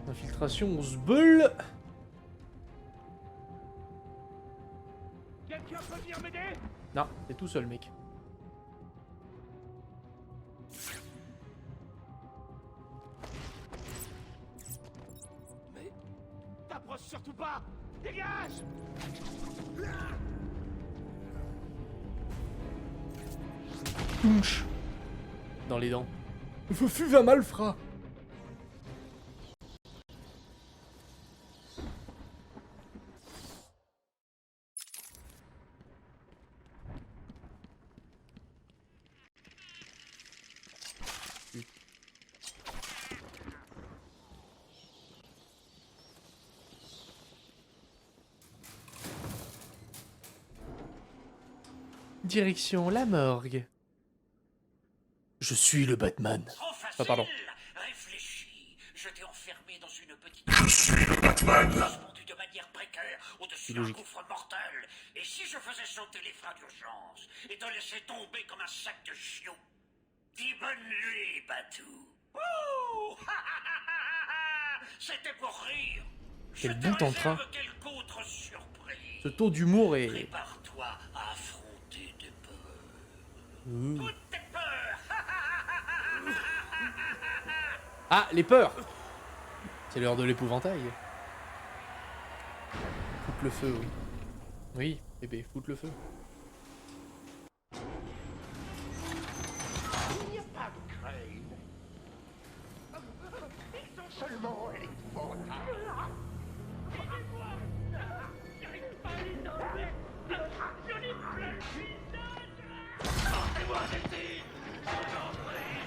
S1: Infiltration, on se bulle.
S10: Quelqu'un peut venir m'aider?
S1: Non, t'es tout seul mec.
S10: Mais... T'approches surtout pas! Dégage!
S1: Touche. Dans les dents. Fufu va mal, fra. Direction la morgue. Je suis le Batman.
S11: Trop facile.
S1: Ah, pardon.
S11: Réfléchis. Je t'ai enfin
S6: Batman.
S11: Suspendu de manière précaire au-dessus d'un
S1: Logique.
S11: gouffre mortel. Et si je faisais sauter les freins d'urgence et te laissais tomber comme un sac de chiots? Dis bonne nuit, Batou. Ouh C'était pour rire.
S1: Quel
S11: Je te
S1: bout en train.
S11: réserve quelque autre surprise.
S1: Ce taux d'humour est...
S11: Prépare-toi à affronter des peurs.
S1: Ouh.
S11: Tes peurs.
S1: Ah, les peurs. C'est l'heure de l'épouvantail. Foutre le feu, oui. Oui, bébé, foutre le feu.
S11: Il n'y a pas de crainte. Ils sont seulement épouvantails. Aidez-moi. J'arrive pas à les enlever. Je n'ai plus le visage. Sortez-moi d'ici. Je vous en prie.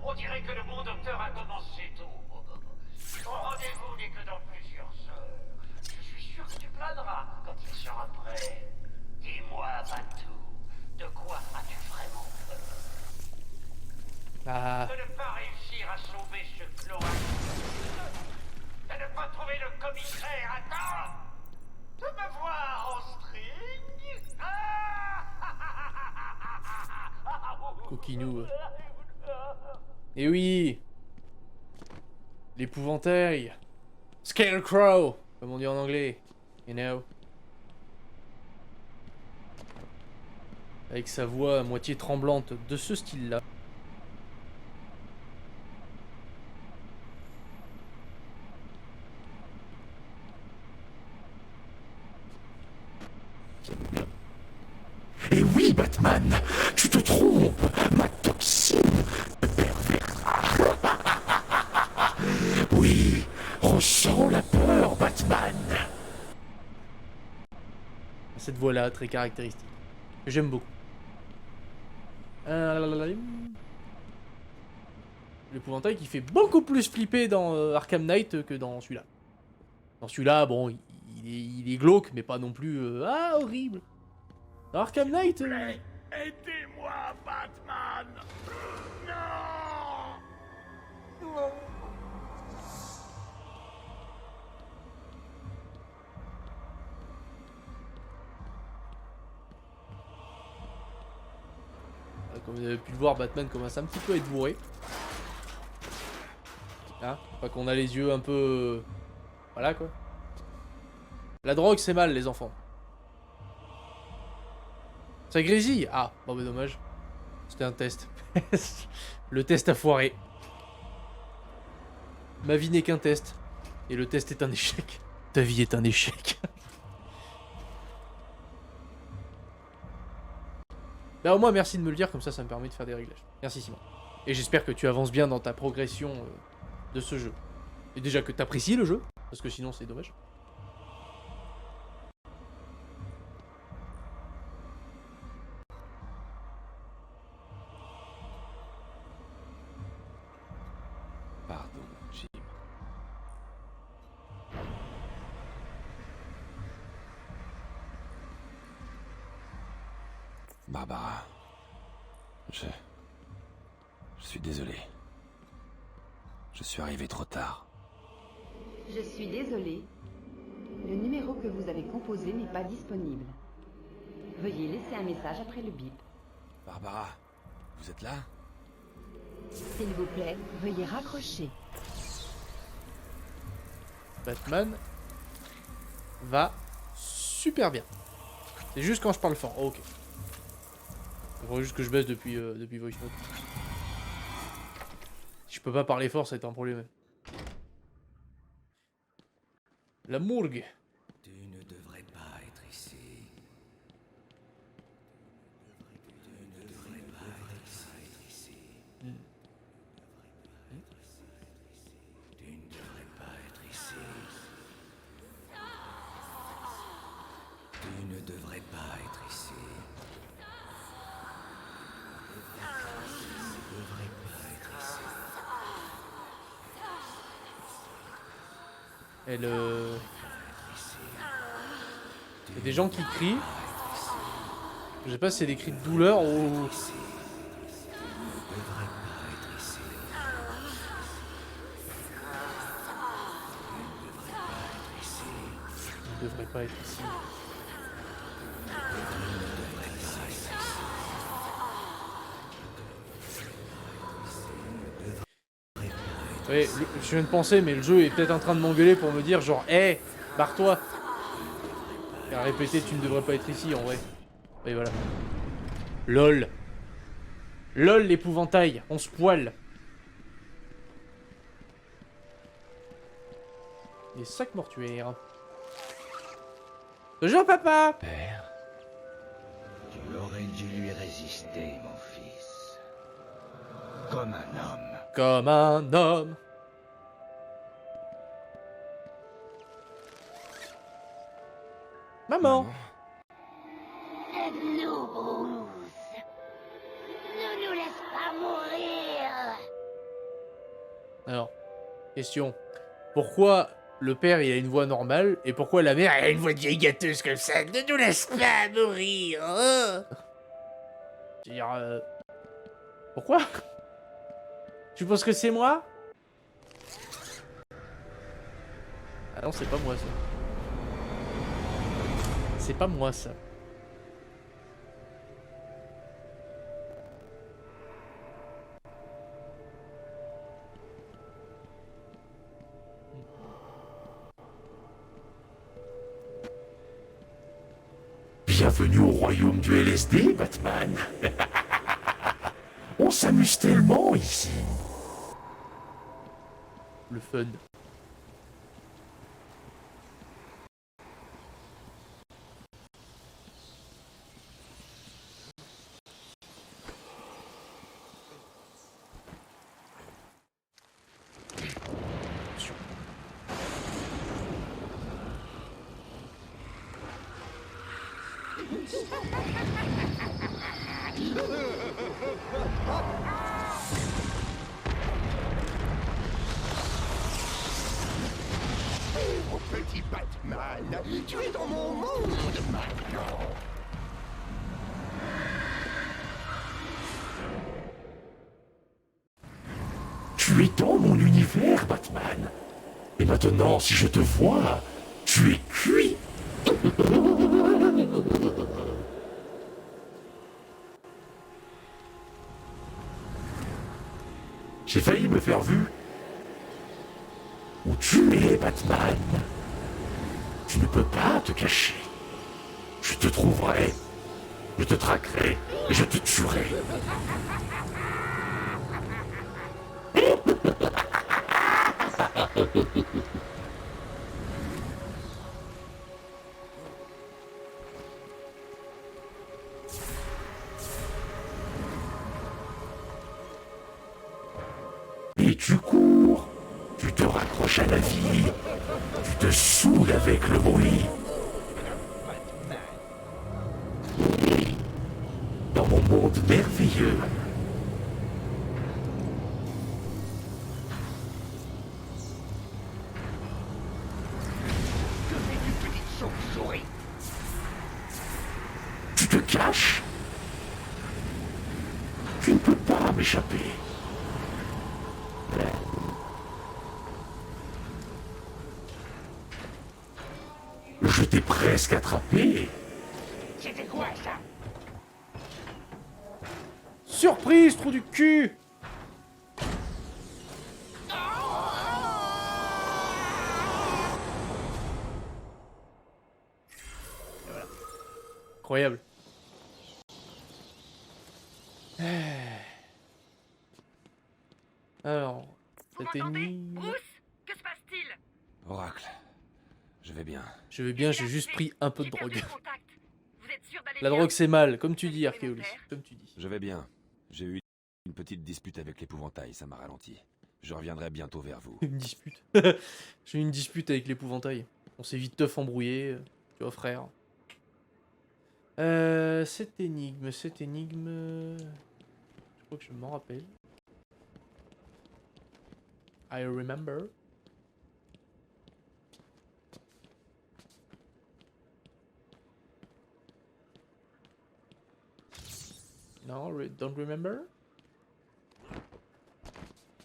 S11: On dirait que le bon docteur a commencé tôt. Ton rendez-vous n'est que dans plusieurs heures. Je suis sûr que tu planeras quand il sera prêt. Dis-moi, Batou, de quoi as-tu vraiment peur?
S1: Ah,
S11: De ne pas réussir à sauver ce cloaque. De ne pas trouver le commissaire à temps. De me voir en string.
S1: coquinou. Et oui. L'épouvantail. Scarecrow, comme on dit en anglais. You know. Avec sa voix à moitié tremblante de ce style-là.
S6: Et oui, Batman, tu te trompes. Ma toxine te perverra. Oui, ressens la peur, Batman.
S1: Cette voix-là, très caractéristique. Que j'aime beaucoup. L'épouvantail qui fait beaucoup plus flipper dans Arkham Knight que dans celui-là. Dans celui-là, bon, il est glauque, mais pas non plus... ah, horrible. Dans Arkham Knight...
S11: Aidez-moi, Batman. Non.
S1: Comme vous avez pu le voir, Batman commence un petit peu à être bourré. Hein, pas qu'on a les yeux un peu... Voilà quoi. La drogue c'est mal les enfants. Ça grésille. Ah, bon bah dommage. C'était un test. Le test a foiré. Ma vie n'est qu'un test. Et le test est un échec. Ta vie est un échec. Bah au moins merci de me le dire, comme ça me permet de faire des réglages. Merci Simon. Et j'espère que tu avances bien dans ta progression de ce jeu. Et déjà que tu apprécies le jeu, parce que sinon c'est dommage.
S4: Pardon, Jim. Barbara. Je suis désolé. Je suis arrivé trop tard.
S5: Je suis désolée. Le numéro que vous avez composé n'est pas disponible. Veuillez laisser un message après le bip.
S4: Barbara, vous êtes là?
S5: S'il vous plaît, veuillez raccrocher.
S1: Batman va super bien. C'est juste quand je parle fort. Oh, ok. Il faudrait juste que je baisse depuis Voice Note. Si je peux pas parler fort, ça va être un problème. La morgue.
S8: Tu ne devrais pas être ici. Tu ne devrais pas être ici. Tu ne devrais pas être ici. Tu ne devrais pas être ici.
S1: Elle
S8: Tu
S1: Il y a des gens qui crient. Je sais pas si c'est des cris de douleur ou... Il ne devrait pas être ici. Ouais, je viens de penser, mais le jeu est peut-être en train de m'engueuler pour me dire genre, hé, hey, barre-toi. Et à répéter, tu ne devrais pas être ici en vrai. Et voilà. LOL. LOL l'épouvantail, on se poile. Des sacs mortuaires. Bonjour papa.
S11: Père, tu aurais dû lui résister, mon fils. Comme un homme.
S1: Comme un homme. Maman.
S14: Aide-nous, Bruce. Ne nous laisse pas mourir.
S1: Alors, question. Pourquoi le père il a une voix normale et pourquoi la mère elle a une voix de vieille gâteuse comme ça? Ne nous laisse pas mourir. Hein. Je veux dire, pourquoi? Tu penses que c'est moi? Ah non, c'est pas moi ça. C'est pas moi ça.
S6: Bienvenue au royaume du LSD, Batman. On s'amuse tellement ici.
S1: Le fun.
S6: Pauvre petit Batman, tu es dans mon monde maintenant. Tu es dans mon univers, Batman. Et maintenant, si je te vois, tu es cuit. J'ai failli me faire vu. Où tu es, Batman? Tu ne peux pas te cacher. Je te trouverai, je te traquerai et je te tuerai. Et tu cours, tu te raccroches à la vie, tu te saoules avec le bruit. Oui, dans mon monde merveilleux.
S11: Que fais-tu, petite chauve-souris?
S6: Tu te caches. Tu ne peux pas m'échapper. Je t'ai presque attrapé.
S11: C'était quoi, ça?
S1: Surprise, trou du cul. Voilà. Incroyable. Alors, cette énigme...
S5: Bruce, que se passe-t-il?
S4: Oracle, je vais bien.
S1: Je vais bien, j'ai juste pris un peu de drogue.
S5: Vous êtes sûr d'aller
S1: La
S5: bien?
S1: drogue c'est mal, comme tu dis Archéolis, comme tu dis.
S4: Je vais bien. J'ai eu une petite dispute avec l'épouvantail, ça m'a ralenti. Je reviendrai bientôt vers vous.
S1: Une dispute. J'ai eu une dispute avec l'épouvantail. On s'est vite teuf embrouillé, tu vois frère. Cette énigme... Je crois que je m'en rappelle. I remember. Non, don't remember.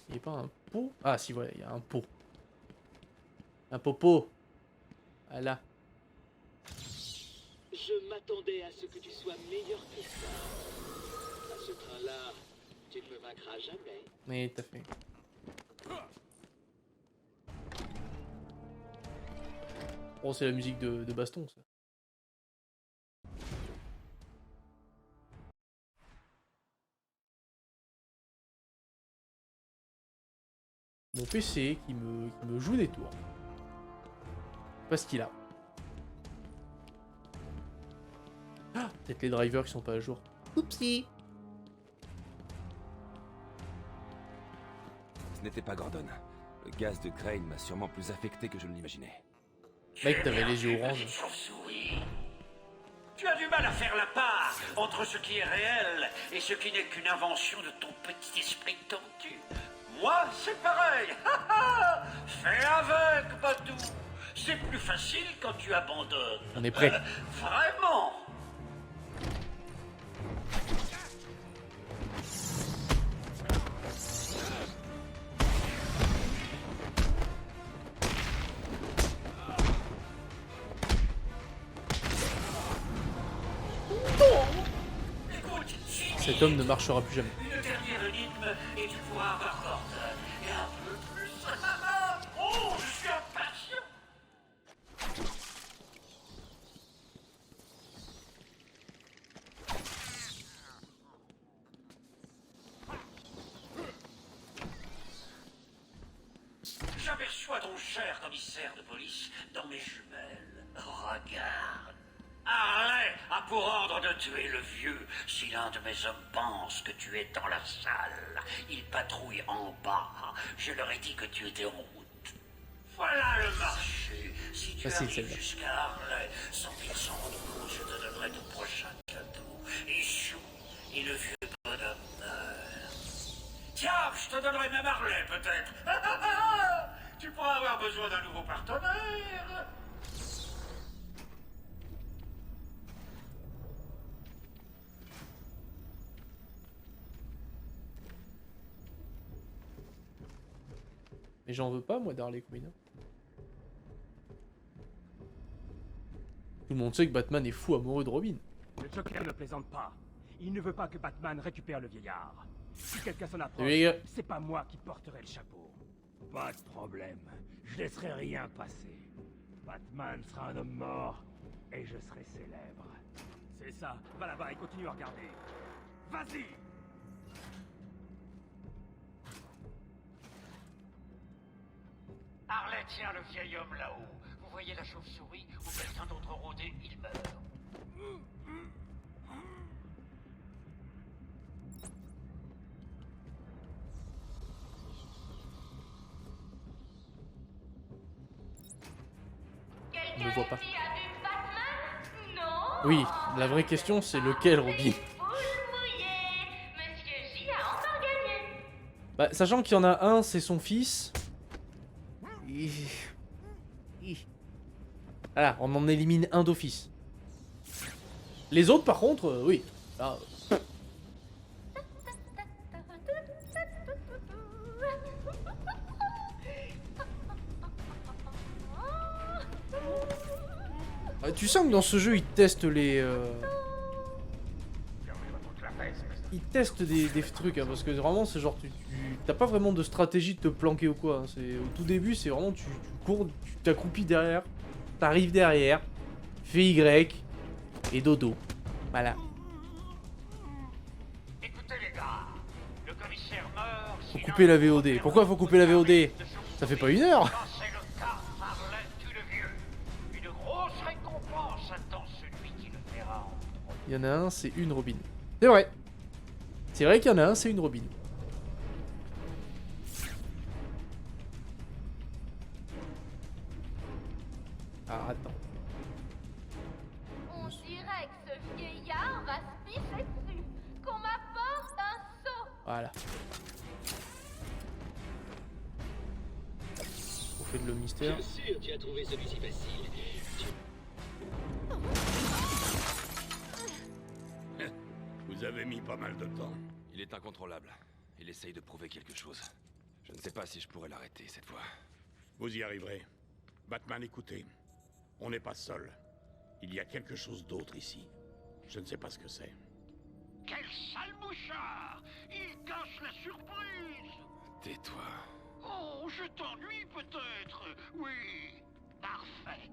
S1: Il n'y a pas un pot? Ah si, voilà, il y a un pot. Un popo. Voilà.
S13: Je m'attendais à ce que tu sois meilleur que ça. À ce train-là, tu ne me vaincras jamais.
S1: Oui, tout à fait. Oh, c'est la musique de baston, ça. Mon PC qui me joue des tours. Pas ce qu'il a. Ah, peut-être les drivers qui sont pas à jour. Oupsie.
S4: Ce n'était pas Gordon. Le gaz de Crane m'a sûrement plus affecté que je ne l'imaginais.
S1: Mec, t'avais les yeux oranges.
S11: Chauve-souris. Tu as du mal à faire la part entre ce qui est réel et ce qui n'est qu'une invention de ton petit esprit tordu. Moi, c'est pareil. Fais avec, Badou. C'est plus facile quand tu abandonnes.
S1: On est prêt.
S11: Vraiment.
S1: Cet homme ne marchera plus jamais.
S11: Une dernière énigme et tu pourras avoir Gordon. Et un peu plus. Oh, je suis impatient. J'aperçois ton cher commissaire de police dans mes jumelles. Regarde. Harley a pour ordre de tuer le vieux. Si l'un de mes hommes pense que tu es dans la salle, il patrouille en bas. Je leur ai dit que tu étais en route. Voilà le marché. Si tu arrives jusqu'à Harley sans qu'ils s'en rendent compte, je te donnerai ton prochain cadeau. Échoue et le vieux bonhomme meurt. Tiens, je te donnerai même Harley peut-être. Tu pourras avoir besoin d'un nouveau partenaire.
S1: Mais j'en veux pas, moi, d'Harley Quinn. Tout le monde sait que Batman est fou amoureux de Robin.
S10: Le Joker ne plaisante pas. Il ne veut pas que Batman récupère le vieillard. Si quelqu'un s'en approche, c'est pas moi qui porterai le chapeau. Pas de problème. Je laisserai rien passer. Batman sera un homme mort et je serai célèbre. C'est ça. Va là-bas et continue à regarder. Vas-y!
S11: Harley tient le vieil homme là-haut. Vous voyez la chauve-souris ou quelqu'un d'autre rôder, il meurt.
S1: On ne voit pas. Oui, la vraie question c'est lequel Robin. Bah, sachant qu'il y en a un, c'est son fils. Voilà, on en élimine un d'office. Les autres, par contre, oui. Là, tu sens que dans ce jeu, ils testent les... Ils testent des trucs, hein, parce que vraiment, c'est genre, t'as pas vraiment de stratégie de te planquer ou quoi. Hein, au tout début, c'est vraiment, tu cours, tu t'accroupis derrière, t'arrives derrière, fais Y, et dodo. Voilà.
S11: Écoutez les gars, le commissaire meurt.
S1: Faut couper la VOD. Pourquoi faut couper la VOD? Ça fait pas 1 heure.
S11: C'est le cas, Harley tue le vieux. Une grosse récompense attend celui qui le verra en premier.
S1: Il y en a un, c'est une Robin. C'est vrai. C'est vrai qu'il y en a un, c'est une Robin. Ah, attends.
S15: On dirait que ce vieillard va se pisser dessus. Qu'on m'apporte un seau.
S1: Voilà. On fait de le mystère.
S13: Bien sûr, tu as trouvé celui-ci facile.
S8: Vous
S11: avez mis pas mal de temps.
S4: Il est incontrôlable. Il essaye de prouver quelque chose. Je ne sais pas si je pourrais l'arrêter cette fois.
S11: Vous y arriverez. Batman, écoutez. On n'est pas seul. Il y a quelque chose d'autre ici. Je ne sais pas ce que c'est.
S2: Quel sale mouchard! Il cache la surprise!
S4: Tais-toi.
S2: Oh, je t'ennuie peut-être! Oui, parfait.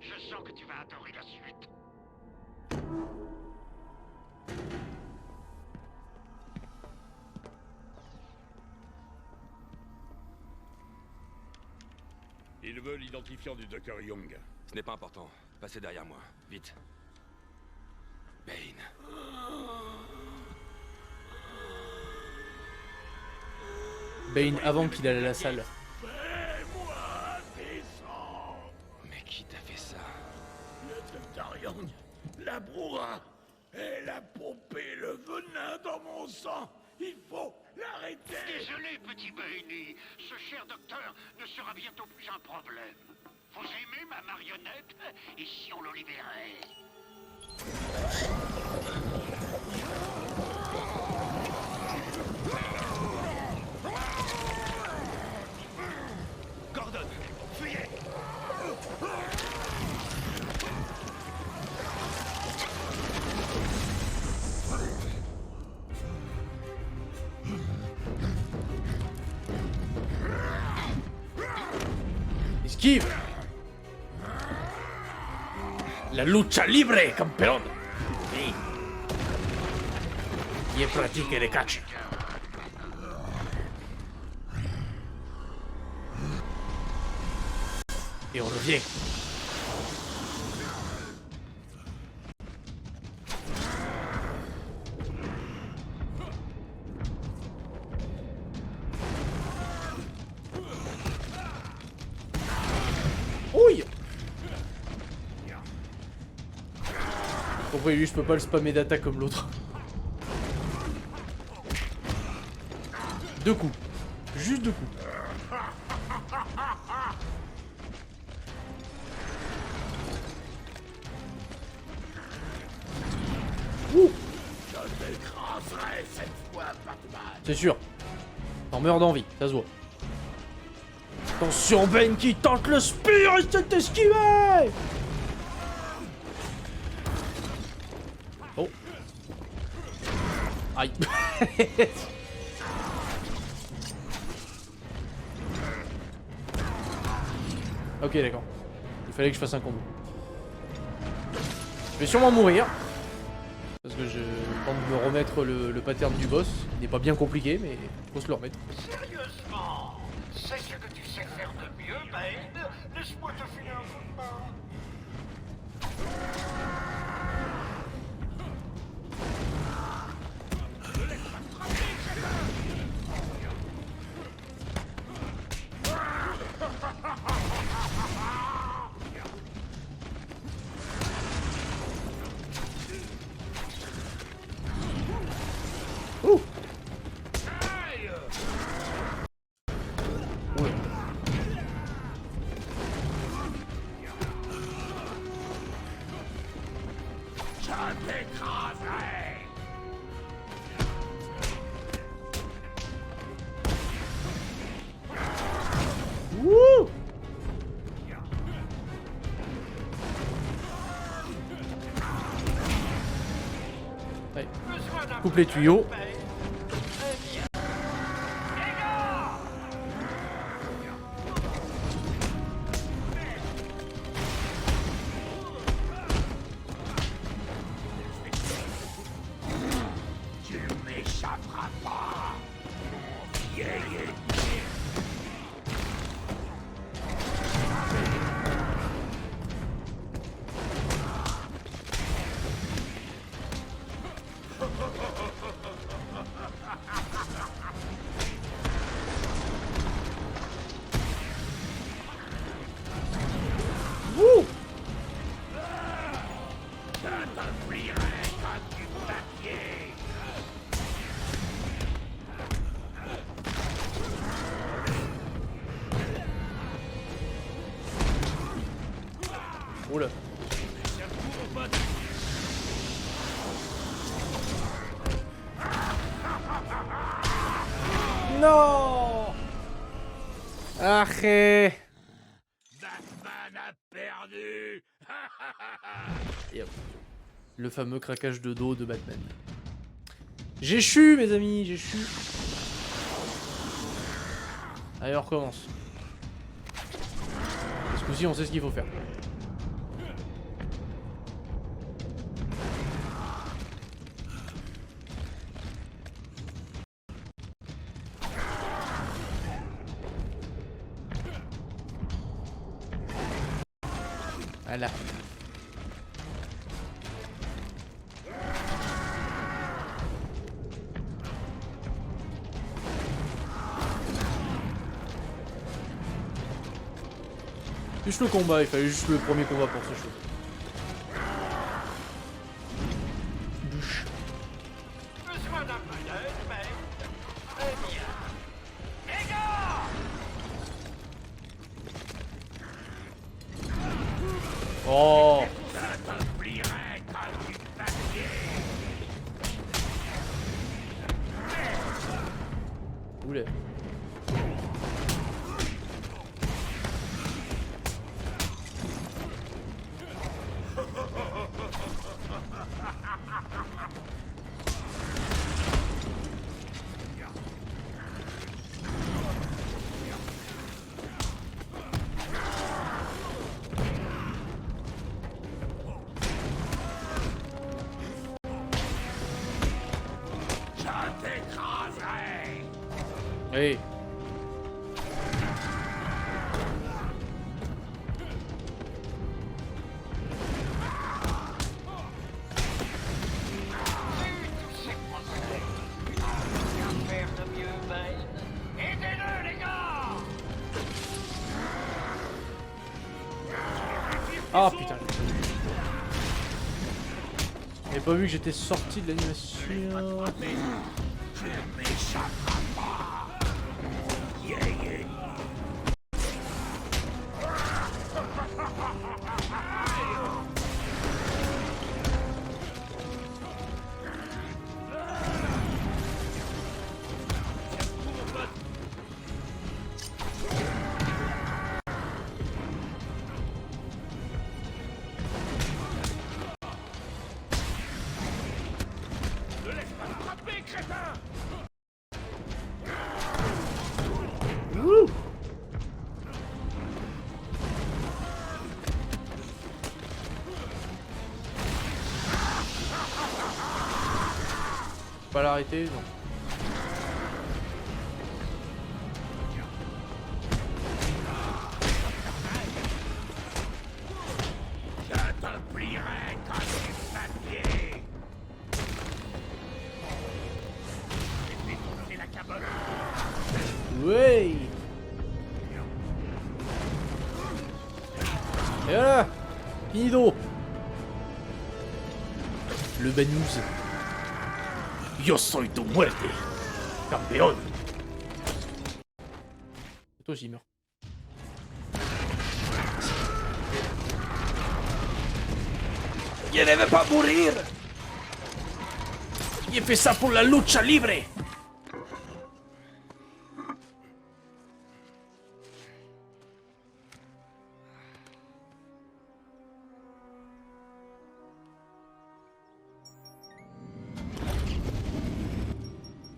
S2: Je sens que tu vas adorer la suite.
S11: Il veut l'identifiant du Dr. Young.
S4: Ce n'est pas important. Passez derrière moi. Vite. Bane.
S1: Bane avant qu'il aille à la salle.
S11: Fais-moi descendre!
S4: Mais qui t'a fait ça?
S11: Le Dr. Young, la brouhaha, elle a pompé le venin dans mon sang. Il faut l'arrêter.
S2: Désolé, petit Bailey. Ce cher docteur ne sera bientôt plus un problème. Vous aimez ma marionnette? Et si on le libérait?
S11: Gordon, fuyez!
S1: Esquive. La lucha libre, campeón. Sí. Y practique le catch. Et on revient. Ouille. Pourquoi lui je peux pas le spammer d'attaque comme l'autre? Deux coups. Juste deux coups. Ouh.
S11: Je t'écraserai cette fois, Batman.
S1: C'est sûr. T'en meurs d'envie, ça se voit. Attention, Ben qui tente le spear, il s'est esquivé. Oh. Aïe. Ok, d'accord. Il fallait que je fasse un combo. Je vais sûrement mourir. Parce que je tente de me remettre le pattern du boss. Il n'est pas bien compliqué, mais faut se le remettre.
S2: Sérieusement? C'est ce que tu sais faire de mieux, Bane? Laisse-moi te filer un coup de main.
S1: Ouh. Ouais.
S11: Je t'écraserai.
S1: Wouh. Ouais. Coupe les tuyaux.
S11: Tu m'échapperas pas, mon vieil ennemi.
S1: Wouh.
S11: Je t'oublierai quand tu papier.
S1: Oula. non! Arrête!
S10: Batman a perdu.
S1: Et hop. Le fameux craquage de dos de Batman. J'ai chu, mes amis, j'ai chu. Allez, on recommence. Ce coup-ci, on sait ce qu'il faut faire. Voilà. Juste le combat, il fallait juste le premier combat pour ce show. Douche.
S2: Besoin d'un peu d'aide, mais... Eh bien... Les gars!
S1: Oh!
S10: Ça t'oublierait quand tu papier.
S1: Oula. Hey.
S2: Faire de mieux, Bane. Aidez-le, les gars!
S1: Ah putain. J'avais pas vu que j'étais sorti de l'animation. Pas l'arrêter, non.
S10: Je te plierai quand tu papier. Laisse-les tourner la cabotte.
S1: Ouais. Et voilà. Finido. Le Banous.
S6: Yo soy tu muerte, campeón.
S1: Toi aussi, meurs.
S6: ¡Que debe pas morir! ¡Y fait ça pour la lucha libre!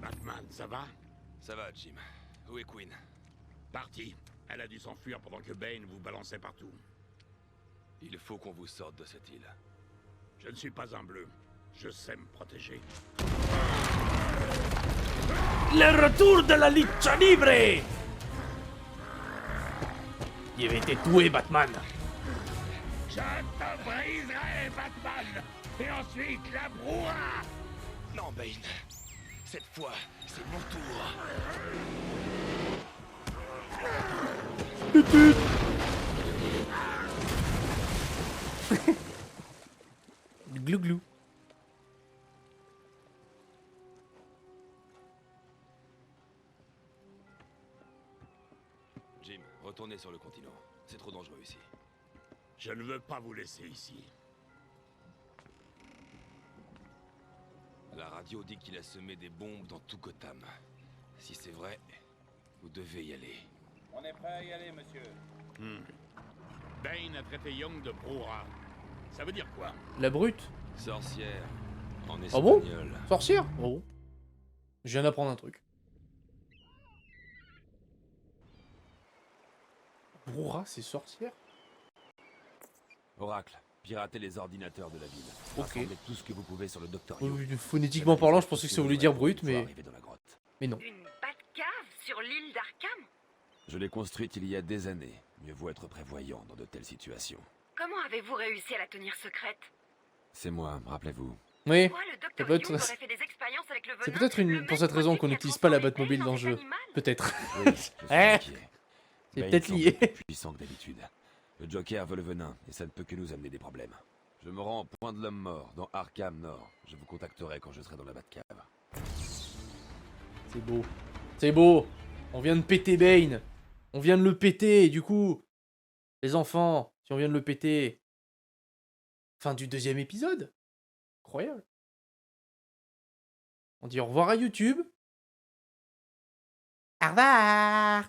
S10: Batman, ça va?
S4: Ça va, Jim. Où est Queen?
S10: Parti. Elle a dû s'enfuir pendant que Bane vous balançait partout.
S4: Il faut qu'on vous sorte de cette île.
S10: Je ne suis pas un bleu. Je sais me protéger.
S6: Le retour de la lucha libre! Il avait été tué, Batman.
S10: Je te briserai, Batman! Et ensuite la brouhaha!
S4: Non, Bane. Cette fois, c'est mon tour.
S1: Glou glou.
S4: Jim, retournez sur le continent. C'est trop dangereux ici.
S10: Je ne veux pas vous laisser ici.
S4: La radio dit qu'il a semé des bombes dans tout Gotham. Si c'est vrai, vous devez y aller.
S11: On est prêt à y aller, monsieur.
S10: Bane a traité Young de Brora. Ça veut dire quoi?
S1: La brute.
S4: Sorcière, en
S1: Ah bon?
S4: espagnol.
S1: Sorcière? Ah bon. Je viens d'apprendre un truc. Brora, c'est sorcière?
S4: Oracle, piratez les ordinateurs de la ville.
S1: Ok.
S4: Rassemblez tout ce que vous pouvez sur le Doctorio.
S1: Phonétiquement parlant, je pensais que ça voulait dire brute, mais...
S4: Arriver dans la grotte.
S1: Mais non.
S5: Une Batcave sur l'île d'Arkham?
S4: Je l'ai construite il y a des années. Mieux vaut être prévoyant dans de telles situations.
S5: Comment avez-vous réussi à la tenir secrète?
S4: C'est moi, rappelez-vous.
S1: Oui,
S5: Pourquoi le
S1: ça
S5: docteur
S1: peut
S5: Young
S1: être...
S5: aurait fait des expériences avec le
S1: C'est
S5: venin,
S1: peut-être
S5: le
S1: pour cette raison qu'on n'utilise pas la Batmobile dans le jeu. Peut-être.
S4: Oui, je suis
S1: Hein?
S4: inquiet.
S1: C'est
S4: Bane
S1: peut-être
S4: semble
S1: lié.
S4: plus puissant que d'habitude. Le Joker veut le venin, et ça ne peut que nous amener des problèmes. Je me rends au point de l'homme mort, dans Arkham Nord. Je vous contacterai quand je serai dans la Batcave.
S1: C'est beau. C'est beau. On vient de péter Bane. On vient de le péter, et du coup... Les enfants, si on vient de le péter... Fin du 2e épisode. Incroyable. On dit au revoir à YouTube. Au revoir.